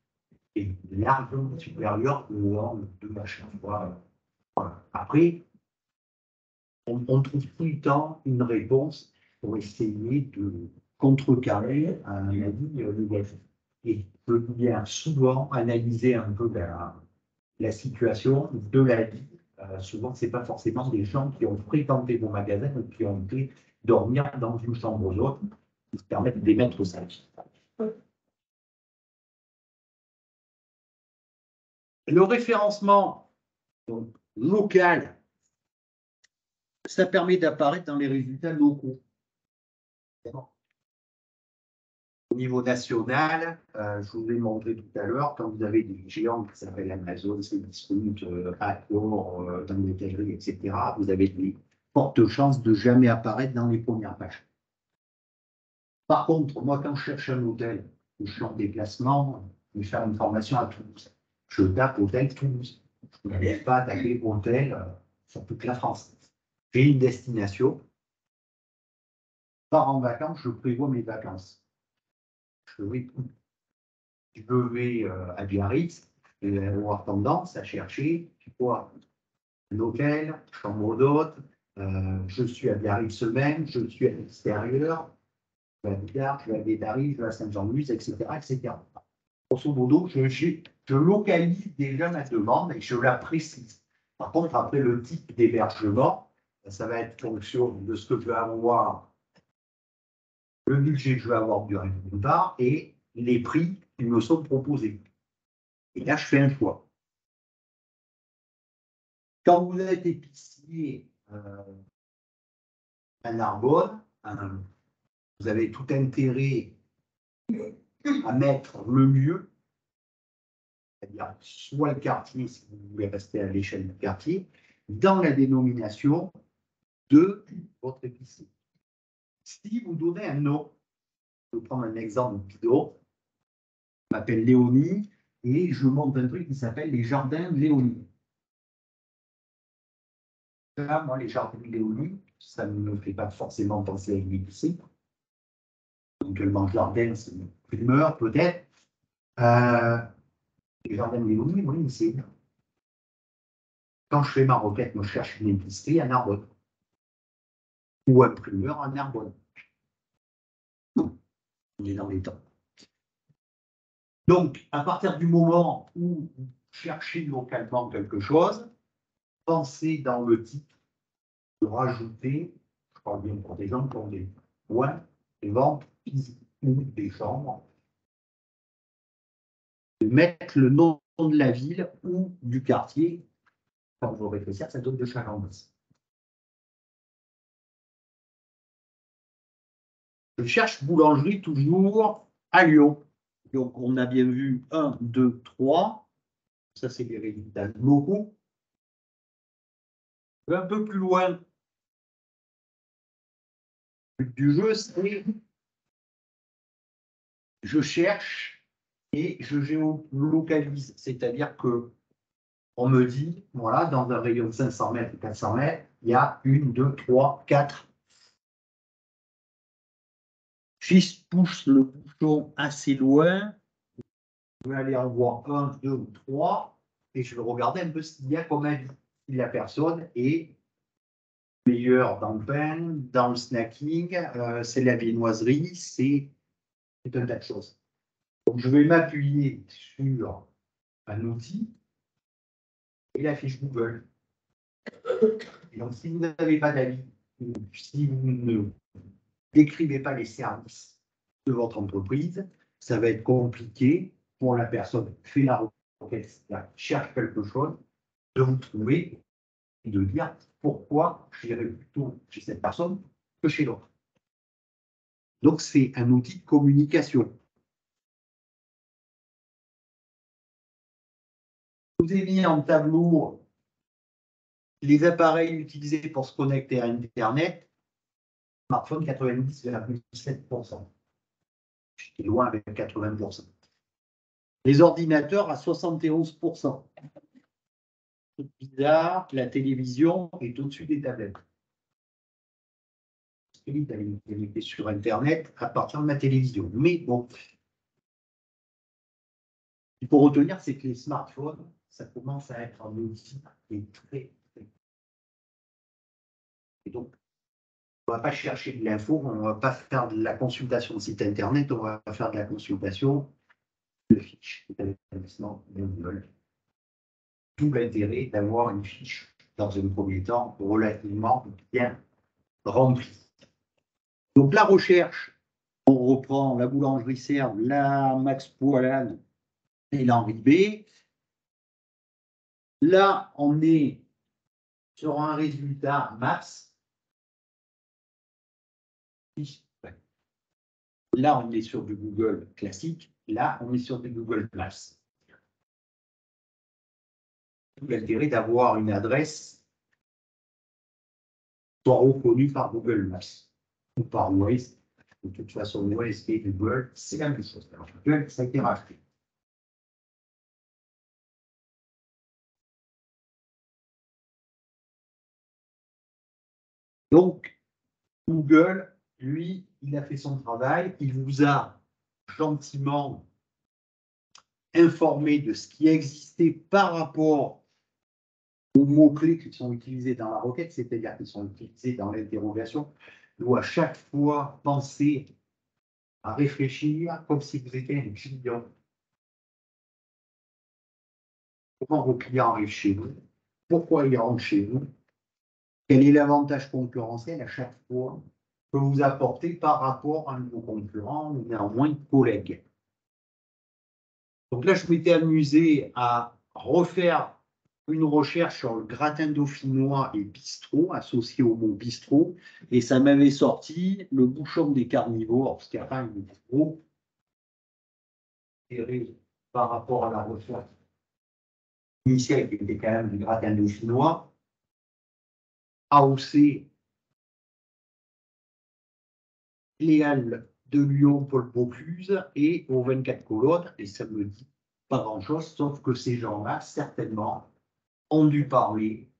est largement supérieur au nombre de à chaque fois. Voilà. Après, on trouve tout le temps une réponse pour essayer de contrecarrer un avis négatif. Et je veux bien souvent analyser un peu la situation de la vie. Souvent, ce n'est pas forcément des gens qui ont fréquenté vos magasins ou qui ont été dormir dans une chambre aux autres, qui se permettent d'émettre ça. Le référencement donc, local, ça permet d'apparaître dans les résultats locaux. Au niveau national, je vous ai montré tout à l'heure, quand vous avez des géants qui s'appellent Amazon, Cdiscount, Accor, dans les galeries, etc., vous avez des fortes chances de jamais apparaître dans les premières pages. Par contre, moi, quand je cherche un hôtel, je suis en déplacement, je vais faire une formation à Toulouse. Je tape hôtel Toulouse. Je ne vais pas taper hôtel sur toute la France. J'ai une destination. Pars en vacances, je prévois mes vacances. Je vais à Biarritz, je vais avoir tendance à chercher quoi, un hôtel, chambre d'hôte, je suis à Biarritz semaine, je suis à l'extérieur, je vais à Bidart, je vais à Bédary, je vais à Saint-Jean-de-Luz, etc., etc. Grosso modo, je localise déjà ma demande et je la précise. Par contre, après le type d'hébergement, ça va être fonction de ce que je vais avoir, le budget que je vais avoir durant le départ et les prix qui me sont proposés. Et là, je fais un choix. Quand vous êtes épicier à Narbonne, vous avez tout intérêt à mettre le mieux, c'est-à-dire soit le quartier, si vous voulez rester à l'échelle du quartier, dans la dénomination de votre épicier. Si vous donnez un nom, je vais prendre un exemple bidon, je m'appelle Léonie et je monte un truc qui s'appelle les jardins Léonie. Là, moi, les jardins Léonie, ça ne me fait pas forcément penser à une épicier. Éventuellement, jardin, c'est une primeur, peut-être. Les jardins Léonie, oui, c'est. Quand je fais ma requête, moi, je cherche une épicerie à Narbonne. Ou un primeur à Narbonne. On est dans les temps. Donc, à partir du moment où vous cherchez localement quelque chose, pensez dans le titre de rajouter, je parle bien pour des gens qui ont des points, des ventes physiques ou des chambres, de mettre le nom de la ville ou du quartier. Quand vous réfléchissez, ça donne de Chalandès. Je cherche boulangerie toujours à Lyon. Donc, on a bien vu 1, 2, 3. Ça, c'est les résultats locaux. Un peu plus loin, le but du jeu, c'est je cherche et je géolocalise. C'est-à-dire que on me dit, voilà, dans un rayon de 500 mètres, 400 mètres, il y a 1, 2, 3, 4. Si je pousse le bouchon assez loin, je vais aller en voir 1, 2 ou 3 et je vais regarder un peu ce qu'il y a comme avis. Si la personne est meilleure dans le pain, dans le snacking, c'est la viennoiserie, c'est un tas de choses. Donc, je vais m'appuyer sur un outil et la fiche Google. Et donc, si vous n'avez pas d'avis, si vous ne décrivez pas les services de votre entreprise, ça va être compliqué pour la personne qui fait la requête, qui cherche quelque chose, de vous trouver et de dire pourquoi j'irai plutôt chez cette personne que chez l'autre. Donc, c'est un outil de communication. Je vous ai mis en tableau les appareils utilisés pour se connecter à Internet. Smartphone, 90,7%. J'étais loin avec 80%. Les ordinateurs à 71%. C'est bizarre, la télévision est au-dessus des tablettes. C'est vite d'aller me connecter sur Internet à partir de ma télévision. Mais bon, il faut retenir, c'est que les smartphones, ça commence à être un outil qui est très. Et donc, on ne va pas chercher de l'info, on ne va pas faire de la consultation de site Internet, on va faire de la consultation de fiches d'établissement Google. Tout l'intérêt d'avoir une fiche, dans un premier temps, relativement bien remplie. Donc, la recherche, on reprend la boulangerie Serve, la Max Poilane et l'Henri B. Là, on est sur un résultat max. Là, on est sur du Google classique. Là, on est sur du Google Maps. Tout l'intérêt d'avoir une adresse soit reconnue par Google Maps ou par Waze. De toute façon, Waze et Google, c'est la même chose. Alors, Google, ça a été racheté. Donc, Google, lui, il a fait son travail. Il vous a gentiment informé de ce qui existait par rapport aux mots-clés qui sont utilisés dans la requête, c'est-à-dire qui sont utilisés dans l'interrogation. Il doit à chaque fois penser à réfléchir comme si vous étiez un client. Comment vos clients arrivent chez vous? Pourquoi ils rentrent chez vous? Quel est l'avantage concurrentiel à chaque fois que vous apportez par rapport à vos concurrents ou néanmoins collègues? Donc là, je m'étais amusé à refaire une recherche sur le gratin dauphinois et bistrot, associé au mot bistrot, et ça m'avait sorti le bouchon des carnivores, ce qui a un gros intérêt par rapport à la recherche initiale qui était quand même du gratin dauphinois, AOC, Léal de Lyon, Paul Bocuse et aux 24 colonnes, et ça me dit pas grand-chose, sauf que ces gens-là, certainement, ont dû parler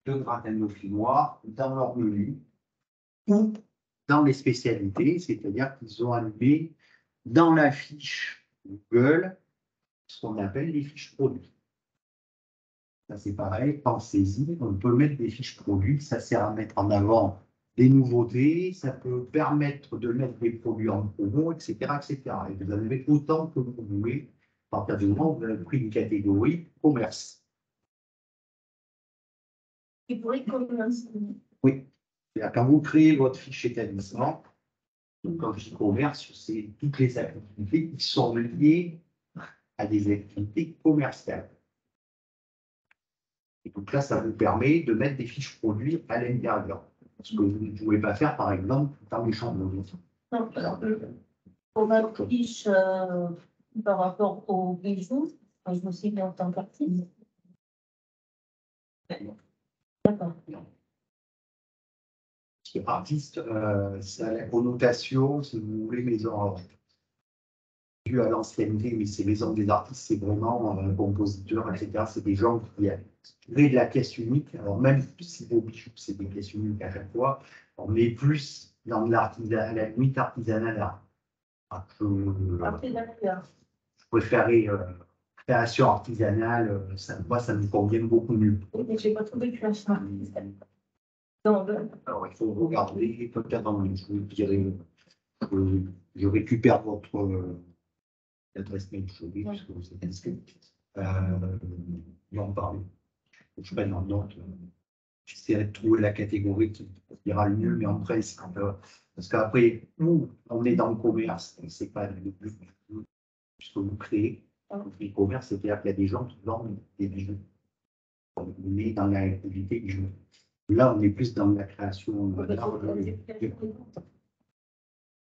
de gratin dauphinois dans leur menu ou dans les spécialités, c'est-à-dire qu'ils ont allumé dans la fiche Google ce qu'on appelle les fiches produits. Ça, c'est pareil, pensez-y, on peut mettre des fiches produits, ça sert à mettre en avant des nouveautés, ça peut permettre de mettre des produits en promo, etc., etc. Et vous en avez autant que vous voulez, à partir du moment où vous avez pris une catégorie commerce. Et pour les commerces. Oui. Quand vous créez votre fiche établissement, donc quand je dis commerce, c'est toutes les activités qui sont liées à des activités commerciales. Et donc là, ça vous permet de mettre des fiches produits à l'intérieur. Ce que vous ne pouvez pas faire, par exemple, dans les chambres de métier. Non, alors, pour ma fiche par rapport aux bijoux, je me suis mis en tant qu'artiste. D'accord. Parce que artiste, ça a la connotation, si vous voulez, maison due à l'ancienneté, mais ces maisons des artistes, c'est vraiment compositeurs, etc. C'est des gens qui créent de la pièce unique. Alors même si vos bijoux, c'est des pièces uniques à chaque fois, on est plus dans la limite artisanale. Je préférais création artisanale, moi, ça me convient beaucoup mieux. Oui, mais je n'ai pas trouvé création artisanale. Alors, il faut regarder, peut-être, je vous dirai, je récupère votre adresse mail, puisque vous êtes inscrit. Et en parler. Je prenne en note. J'essaierai de trouver la catégorie qui ira le mieux, mais en principe, parce qu'après, nous, on est dans le commerce, et c'est pas le but puisque vous créez. Le commerce, c'est-à-dire qu'il y a des gens qui vendent des bijoux. On est dans l'activité bijoux. Là, on est plus dans la création.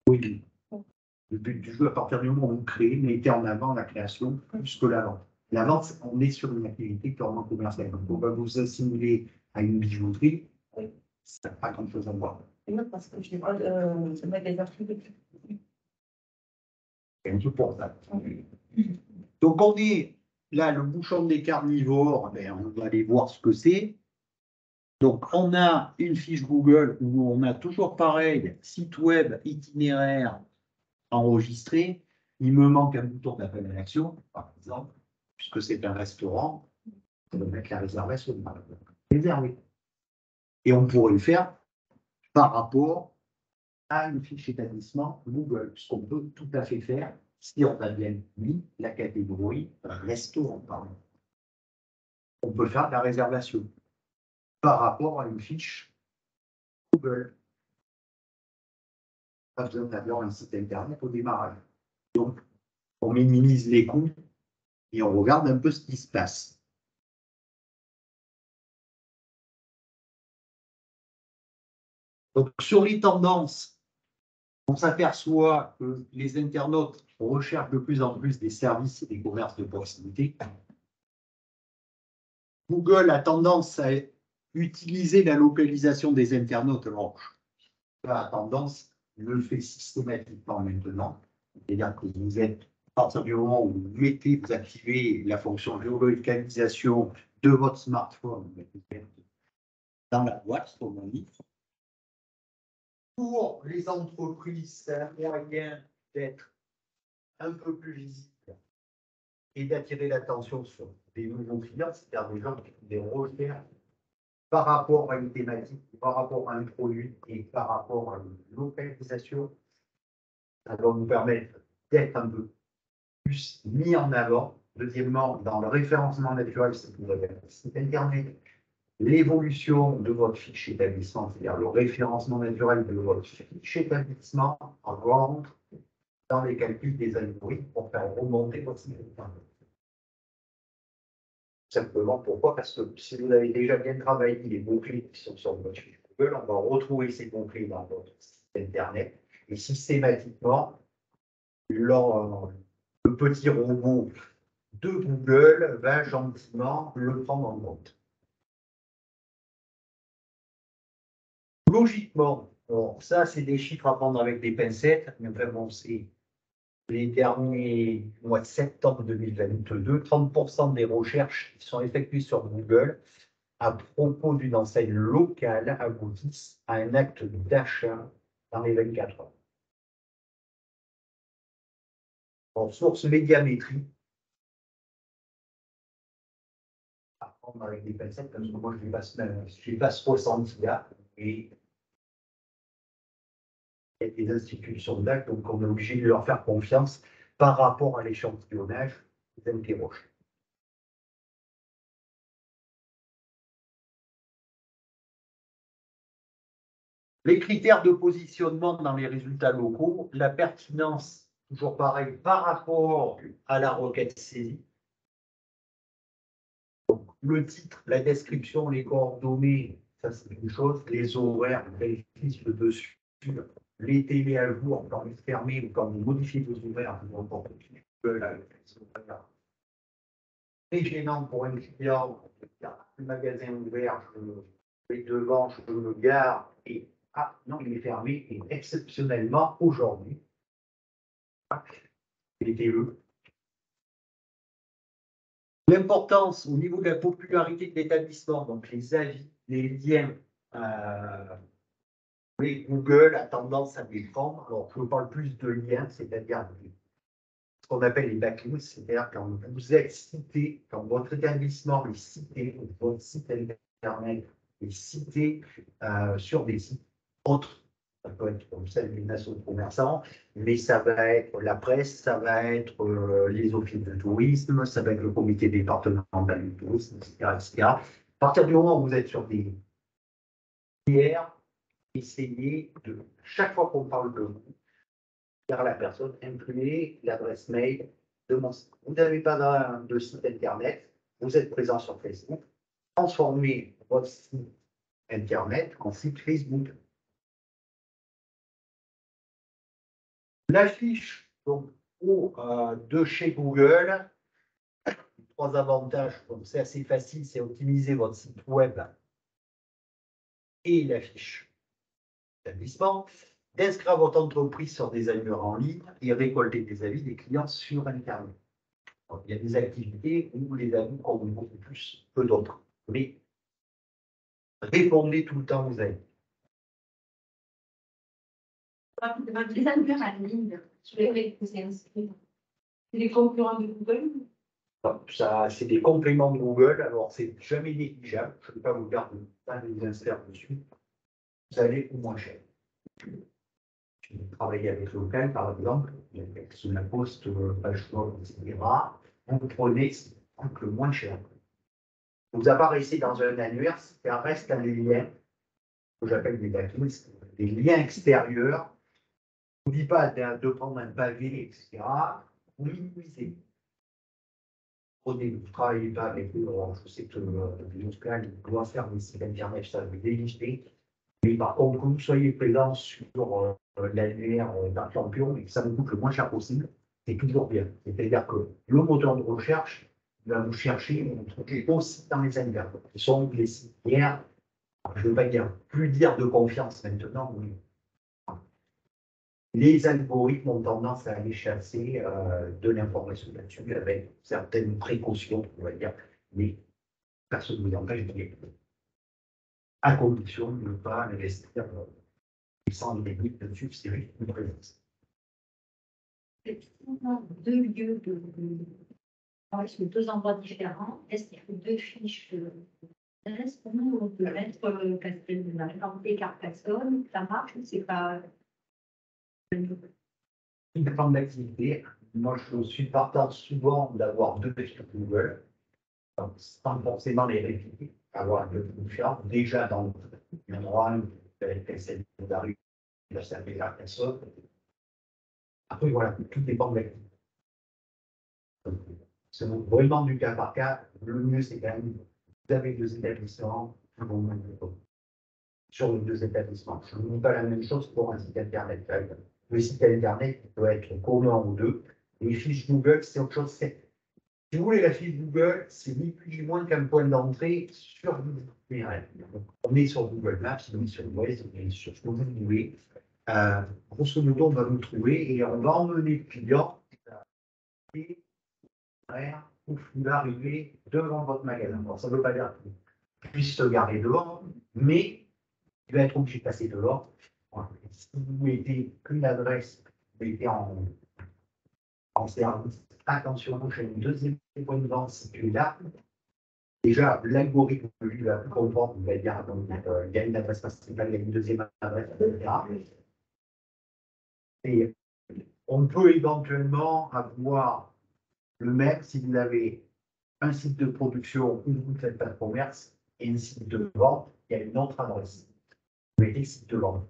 Oui. Le but du jeu, à partir du moment où on crée, mettez en avant la création plus que la vente. La vente, on est sur une activité purement commerciale. Donc, on va vous assimiler à une bijouterie, ça n'a pas grand-chose à voir. Non, parce que je n'ai pas de mettre des articles. C'est un peu pour ça. Donc, on est là, le bouchon des carnivores, ben, on va aller voir ce que c'est. Donc, on a une fiche Google où on a toujours pareil, site web, itinéraire, enregistré. Il me manque un bouton d'appel à l'action, par exemple, puisque c'est un restaurant, on va mettre la réservation réservée. Et on pourrait le faire par rapport à une fiche établissement Google, ce qu'on peut tout à fait faire si on a bien mis la catégorie restaurant. Pardon. On peut faire de la réservation par rapport à une fiche Google. Pas besoin d'avoir un site internet au démarrage. Donc, on minimise les coûts et on regarde un peu ce qui se passe. Donc, sur les tendances, on s'aperçoit que les internautes recherchent de plus en plus des services et des commerces de proximité. Google a tendance à utiliser la localisation des internautes. Alors, la tendance le fait systématiquement maintenant. C'est-à-dire que vous êtes, à partir du moment où vous mettez, vous activez la fonction géolocalisation de votre smartphone, vous êtes dans la boîte, comme on dit. Pour les entreprises, c'est un moyen d'être un peu plus visible et d'attirer l'attention sur des nouveaux clients, c'est-à-dire des gens qui font des recherches par rapport à une thématique, par rapport à un produit et par rapport à une localisation. Ça va vous permettre d'être un peu plus mis en avant. Deuxièmement, dans le référencement naturel, c'est que vous avez un site internet l'évolution de votre fiche établissement, c'est-à-dire le référencement naturel de votre fiche établissement, rentre dans les calculs des algorithmes pour faire remonter votre site internet. Simplement, pourquoi? Parce que si vous avez déjà bien travaillé les mots-clés qui sont sur votre fiche Google, on va retrouver ces mots-clés dans votre site internet et systématiquement, le petit robot de Google va gentiment le prendre en compte. Logiquement, alors ça, c'est des chiffres à prendre avec des pincettes, mais vraiment, c'est les derniers mois de septembre 2022, 30% des recherches qui sont effectuées sur Google à propos d'une enseigne locale aboutissent à un acte d'achat dans les 24 heures. En source médiamétrie, à prendre avec des pincettes, parce que moi, je n'ai pas ce ressenti-là, et il y a des institutions d'actes, donc on est obligé de leur faire confiance par rapport à l'échantillonnage des interroges. Les critères de positionnement dans les résultats locaux, la pertinence, toujours pareil, par rapport à la requête saisie. Donc, le titre, la description, les coordonnées, ça c'est une chose. Les horaires, on vérifie le dessus. Les télés à jour, quand vous fermez ou quand vous modifiez vos horaires, vous remportez très gênant pour un client, le magasin ouvert, je vais devant, je me gare et ah non, il est fermé et exceptionnellement aujourd'hui, mettez-le. L'importance au niveau de la popularité de l'établissement, donc les avis, les liens, Google a tendance à les prendre. Alors, je parle plus de liens, c'est-à-dire ce qu'on appelle les backlinks, c'est-à-dire quand vous êtes cité, quand votre établissement est cité, votre site internet est cité sur des sites autres. Ça peut être comme ça, une nation de commerçants, mais ça va être la presse, ça va être les offices de tourisme, ça va être le comité départemental du tourisme, etc., etc. À partir du moment où vous êtes sur des tiers, essayez de, chaque fois qu'on parle de vous, dire à la personne, imprimez l'adresse mail de mon site. Vous n'avez pas de site internet, vous êtes présent sur Facebook, transformez votre site internet en site Facebook. La fiche donc, de chez Google, trois avantages, c'est assez facile, c'est optimiser votre site web et la fiche d'établissement, d'inscrire votre entreprise sur des annuaires en ligne et récolter des avis des clients sur Internet. Donc, il y a des activités où les avis comptent beaucoup plus que d'autres, mais répondez tout le temps aux avis. Les annuaires en ligne, je vais vous inscrire. C'est les concurrents de Google? Ça, c'est des compléments de Google, alors c'est jamais négligeable. Je ne vais pas vous faire de pas les inscrire dessus. Vous allez au moins cher. Vous travaillez avec local, par exemple, sur la poste, page-web, etc. Vous prenez ce qui coûte le moins cher. Vous apparaissez dans un annuaire, ça reste un lien, que j'appelle des backlinks, des liens extérieurs. Je ne vous dis pas de prendre un pavé, etc. Vous minimisez. Prenez, vous ne travaillez pas avec eux. Je sais que local doit faire des sites internet, ça vous délister. Mais par contre, que vous soyez présent sur l'annuaire d'un champion et que ça vous coûte le moins cher possible, c'est toujours bien. C'est-à-dire que le moteur de recherche va vous chercher aussi dans les annuaires. Ce sont les sites hier, je ne veux pas dire plus dire de confiance maintenant, mais les algorithmes ont tendance à aller chasser de l'information là-dessus avec certaines précautions, on va dire, mais personne ne vous empêche d'y aller. À condition de ne pas investir sans limite là-dessus, c'est juste une présence. Deux lieux sur deux endroits différents. Est-ce qu'il y a deux fiches comment on peut mettre Carcassonne, ça marche ou c'est pas Une forme d'activité. Moi, je suis partant souvent d'avoir deux fiches Google, sans forcément les répliquer. avoir un peu de confiance. Déjà, dans l'endroit 1, vous avez essayer d'arriver à servir la personne. Après, voilà, tout dépend de l'activité. C'est vraiment du cas par cas. Le mieux, c'est quand même, vous avez 2 établissements, sur les 2 établissements. Je ne vous dis pas la même chose pour un site internet. Le site internet peut être commun aux deux. Les fiches Google, c'est autre chose. Si vous voulez, la fiche Google, c'est ni plus ni moins qu'un point d'entrée sur Google. On est sur Google Maps, on est sur Waze, on est sur ce que vous voulez. Grosso modo, on va nous trouver et on va emmener le client où il va arriver devant votre magasin. Alors, ça ne veut pas dire qu'il puisse se garer devant, mais il va être obligé de passer devant. Si vous mettez qu'une adresse, vous mettez en service, attention, j'ai une deuxième point de vente située là. Déjà, l'algorithme, lui, va comprendre, il va dire, il y a une adresse principale, il y a une deuxième adresse, etc. Et on peut éventuellement avoir le même si vous avez un site de production où vous ne faites pas de commerce et un site de vente, il y a une autre adresse. Vous mettez site de vente.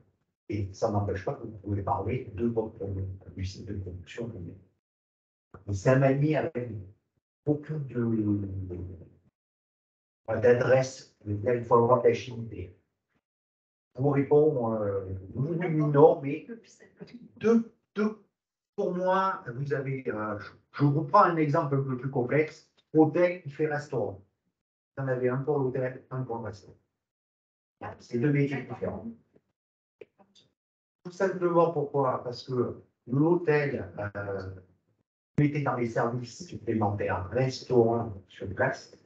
Et ça n'empêche pas que vous pouvez parler du site de production. C'est un manier avec beaucoup d'adresses, il faut avoir de l'agilité. Je vous réponds oui, non, mais pour moi, vous avez, je vous prends un exemple un peu plus complexe, hôtel qui fait restaurant. Vous en avez un pour l'hôtel, un pour le restaurant. C'est 2 métiers différents. Tout simplement pourquoi? Parce que l'hôtel, vous mettez dans les services supplémentaires, restaurant sur place.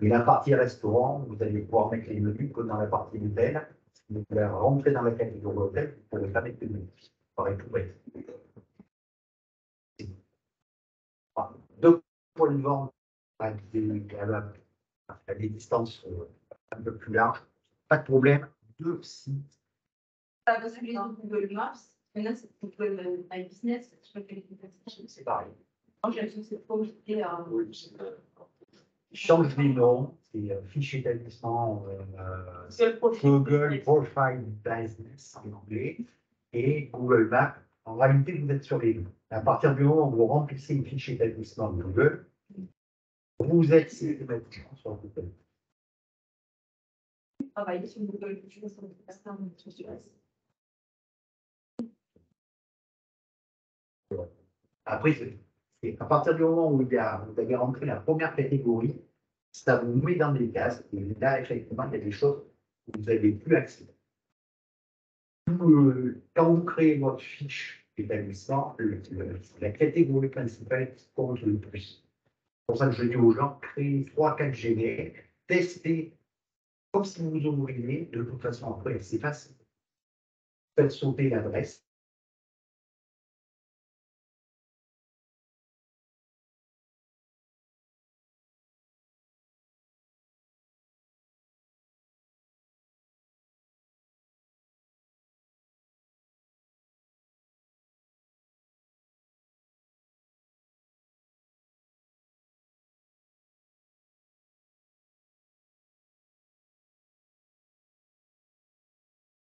Et la partie restaurant, vous allez pouvoir mettre les menus comme dans la partie hôtel. Si vous voulez rentrer dans la catégorie hôtel, vous ne pouvez pas mettre les menus. Ça paraît tout bête. 2 points de vente à des distances un peu plus larges. Pas de problème. 2 sites. Parce que les Google Maps, mais là, c'est Google My Business, C'est pareil. Moi, j'ai l'impression que c'est pas compliqué à. Change les noms, c'est fiche établissement Google Profile Business en anglais et Google Maps. En réalité, vous êtes sur les deux. À partir du moment où vous remplissez une fiche établissement Google, vous êtes systématiquement sur Google. Travailler sur Google, je pense Après, à partir du moment où vous avez rentré la première catégorie, ça vous met dans des cases. Et là, effectivement, il y a des choses où vous n'avez plus accès. Quand vous créez votre fiche d'établissement, la catégorie principale qui compte le plus. C'est pour ça que je dis aux gens, créez 3-4 GD, testez comme si vous ouvriez. De toute façon, après, c'est facile. Faites sauter l'adresse.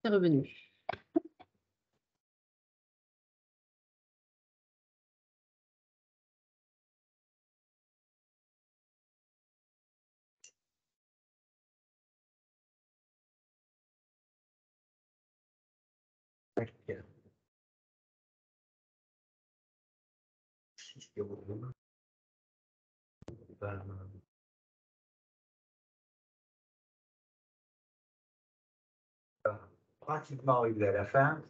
C'est revenu. Pratiquement arrivé à la fin.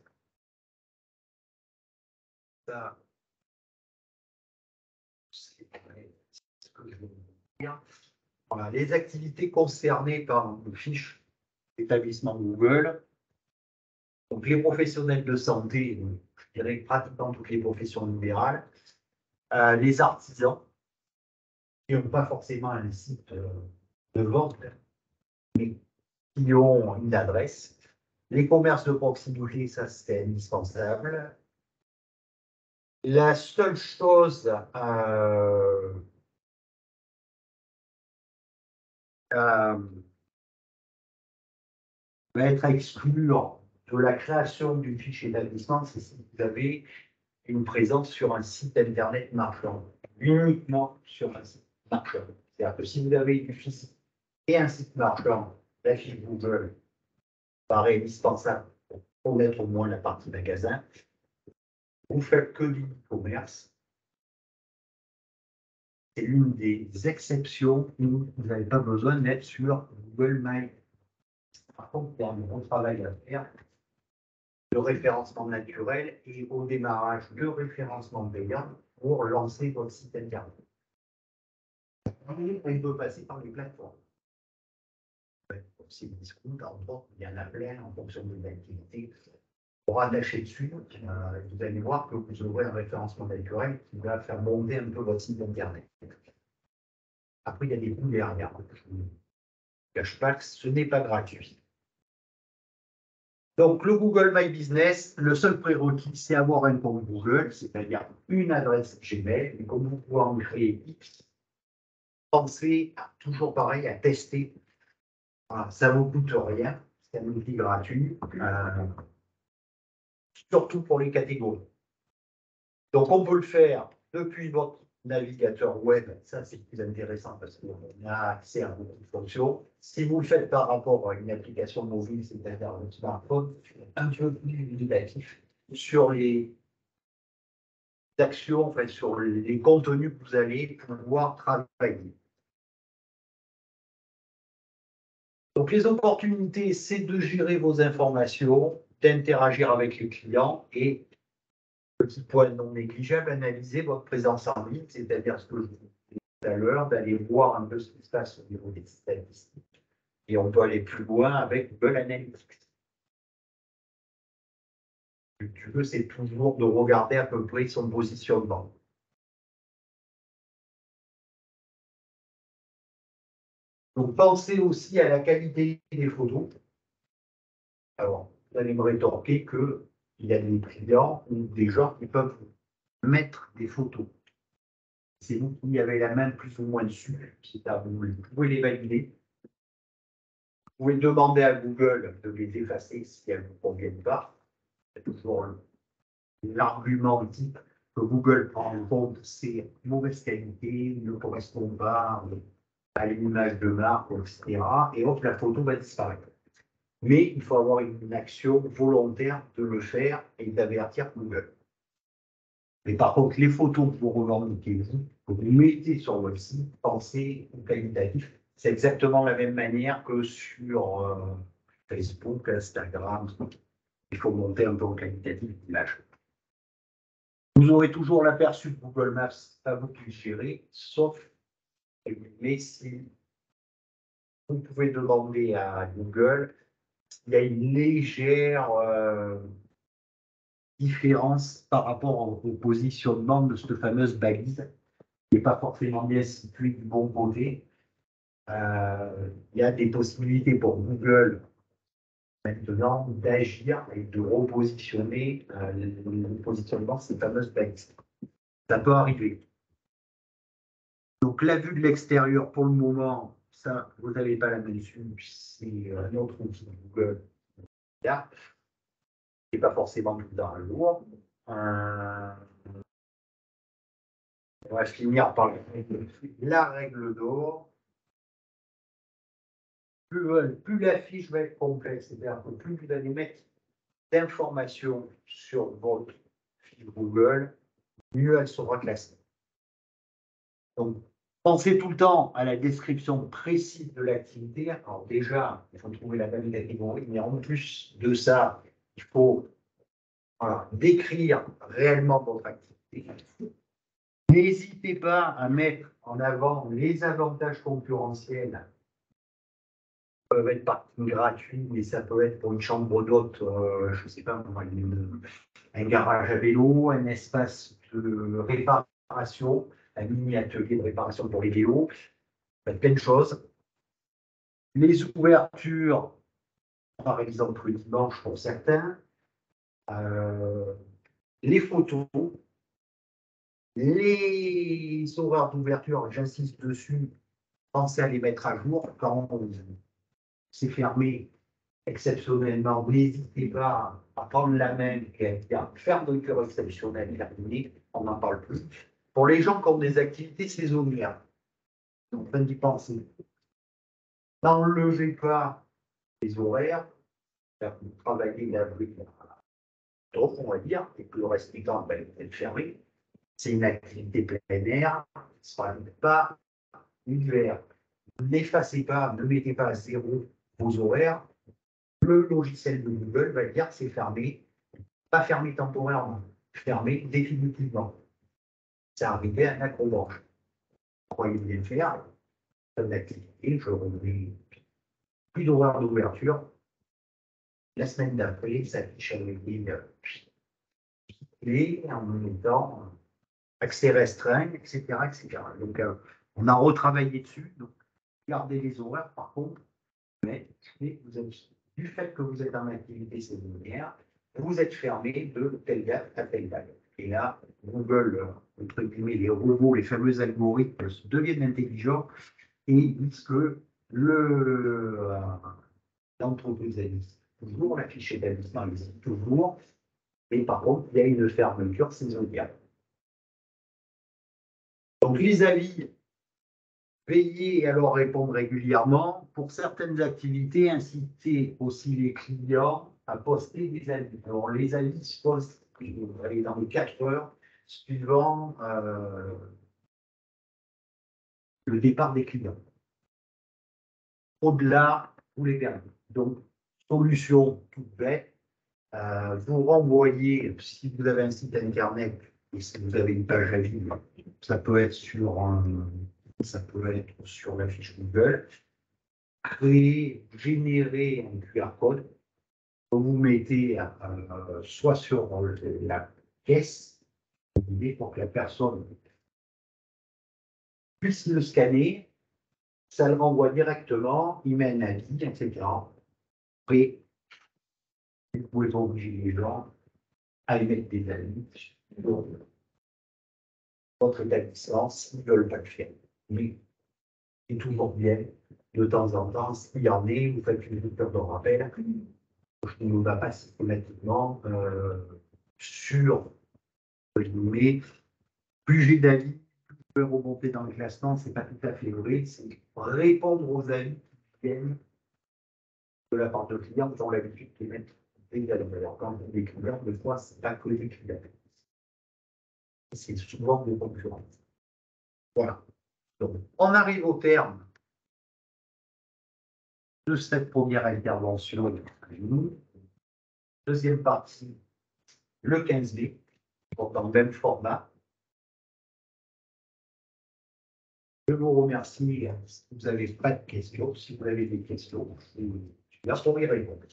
Ça, c'est ce que je veux dire. Voilà, les activités concernées par une fiche d'établissement Google. Donc, les professionnels de santé, je dirais pratiquement toutes les professions libérales, les artisans, qui n'ont pas forcément un site de vente, mais qui ont une adresse. Les commerces de proximité, ça c'est indispensable. La seule chose va être à exclure de la création d'une fiche établissement, c'est si vous avez une présence sur un site internet marchand, uniquement sur un site marchand. C'est-à-dire que si vous avez une fiche et un site marchand, la fiche Google paraît indispensable pour mettre au moins la partie magasin. Vous faites que du e-commerce. C'est l'une des exceptions où vous n'avez pas besoin d'être sur Google My. Par contre, il y a un gros travail à faire de référencement naturel et au démarrage de référencement payant pour lancer votre site internet. On peut passer par les plateformes. C'est Discount, entre autres, il y en a plein en fonction de l'activité. Pour rattacher dessus, vous allez voir que vous aurez un référencement naturel qui va faire monter un peu votre site internet. Après, il y a des coûts derrière. Je ne vous cache pas que ce n'est pas gratuit. Donc, le Google My Business, le seul prérequis, c'est avoir un compte Google, c'est-à-dire une adresse Gmail. Et comme vous pouvez en créer X, pensez toujours pareil à tester. Voilà, ça ne vous coûte rien, c'est un outil gratuit, surtout pour les catégories. Donc, on peut le faire depuis votre navigateur web, ça c'est plus intéressant parce qu'on a accès à beaucoup de fonctions. Si vous le faites par rapport à une application mobile, c'est-à-dire un smartphone, un peu plus limitatif sur les actions, enfin, sur les contenus que vous allez pouvoir travailler. Donc les opportunités, c'est de gérer vos informations, d'interagir avec les clients et petit point non négligeable, analyser votre présence en ligne, c'est-à-dire ce que je vous disais tout à l'heure, d'aller voir un peu ce qui se passe au niveau des statistiques. Et on peut aller plus loin avec Google Analytics. Ce que tu veux, c'est toujours de regarder à peu près son positionnement. Donc, pensez aussi à la qualité des photos. Alors, vous allez me rétorquer qu'il y a des clients ou des gens qui peuvent mettre des photos. C'est vous qui avez la main plus ou moins dessus, vous pouvez les valider. Vous pouvez demander à Google de les effacer si elles ne vous conviennent pas. C'est toujours l'argument type que Google prend en compte, c'est mauvaise qualité, ne correspond pas à l'image de marque, etc. Et hop, la photo va disparaître. Mais il faut avoir une action volontaire de le faire et d'avertir Google. Mais par contre, les photos que vous revendiquez, que vous mettez sur votre site, pensez au qualitatif. C'est exactement la même manière que sur Facebook, Instagram. Il faut monter un peu en qualitatif l'image. Vous aurez toujours l'aperçu de Google Maps à vous qui le gérez, sauf, mais si vous pouvez demander à Google, il y a une légère différence par rapport au positionnement de cette fameuse balise, qui n'est pas forcément bien située du bon côté. Il y a des possibilités pour Google maintenant d'agir et de repositionner le positionnement de ces fameuses balises. Ça peut arriver. Donc la vue de l'extérieur, pour le moment, ça, vous n'avez pas la main dessus, c'est un autre outil de Google. Là, c'est pas forcément tout dans le jour. On va finir par la règle d'or. Plus la fiche va être complexe, c'est-à-dire que plus vous allez mettre d'informations sur votre fiche Google, mieux elle sera classée. Donc, pensez tout le temps à la description précise de l'activité. Alors déjà, il faut trouver la bonne catégorie, mais en plus de ça, il faut décrire réellement votre activité. N'hésitez pas à mettre en avant les avantages concurrentiels peuvent être parking gratuit, mais ça peut être pour une chambre d'hôte, je ne sais pas, un garage à vélo, un espace de réparation, un mini-atelier de réparation pour les vélos, plein de choses. Les ouvertures, par exemple le dimanche pour certains, les photos, les horaires d'ouverture, j'insiste dessus, pensez à les mettre à jour quand c'est fermé exceptionnellement. N'hésitez pas à prendre la même qui a fermeture exceptionnelle terminée, on n'en parle plus. Pour les gens qui ont des activités saisonnières, en train d'y penser. N'enlevez pas les horaires, vous travaillez la nuit, donc on va dire, et que le reste du temps, ben, vous êtes fermé. C'est une activité plein air, ce ne sera pas l'hiver. N'effacez pas, ne mettez pas à zéro vos horaires. Le logiciel de Google va dire que c'est fermé, pas fermé temporairement, fermé définitivement. C'est arrivé à un accroche. Croyez bien le faire, comme d'activité, je remets plus d'horaires d'ouverture. La semaine d'après, ça affiche avec une et en même temps, accès restreint, etc. etc. Donc, on a retravaillé dessus. Donc, gardez les horaires, par contre, mais vous êtes, du fait que vous êtes en activité saisonnière, vous êtes fermé de telle date à telle date. Et là, Google, entre guillemets, les robots, les fameux algorithmes deviennent intelligents et disent que l'entreprise existe toujours, la fiche d'établissement existe toujours, et par contre, il y a une fermeture saisonnière. Donc, les avis, veillez à leur répondre régulièrement. Pour certaines activités, incitez aussi les clients à poster des avis. Alors, les avis se postent dans les 4 heures suivant le départ des clients. Au-delà, vous les perdez. Donc, solution toute bête, vous renvoyez, si vous avez un site internet et si vous avez une page à vivre, ça peut être sur la fiche Google, créer, générer un QR code que vous mettez soit sur la caisse pour que la personne puisse le scanner, ça le renvoie directement, il met un avis, etc. Après, vous pouvez pas obliger les gens à émettre des avis sur votre établissement s'ils ne veulent pas le faire. Mais c'est toujours bien, de temps en temps, s'il y en est, vous faites une rupture de rappel, je ne va pas systématiquement sur, mais plus j'ai d'avis, plus je peux remonter dans le classement, c'est pas tout à fait vrai, c'est répondre aux avis qui viennent de la part de clients qui ont l'habitude de mettre des avis. Alors quand les clients, des fois, c'est pas que les clients. C'est souvent des concurrents. Voilà. Donc, on arrive au terme de cette première intervention. Deuxième partie, le 15B, dans le même format. Je vous remercie. Si vous n'avez pas de questions, si vous avez des questions, je suis là pour y répondre.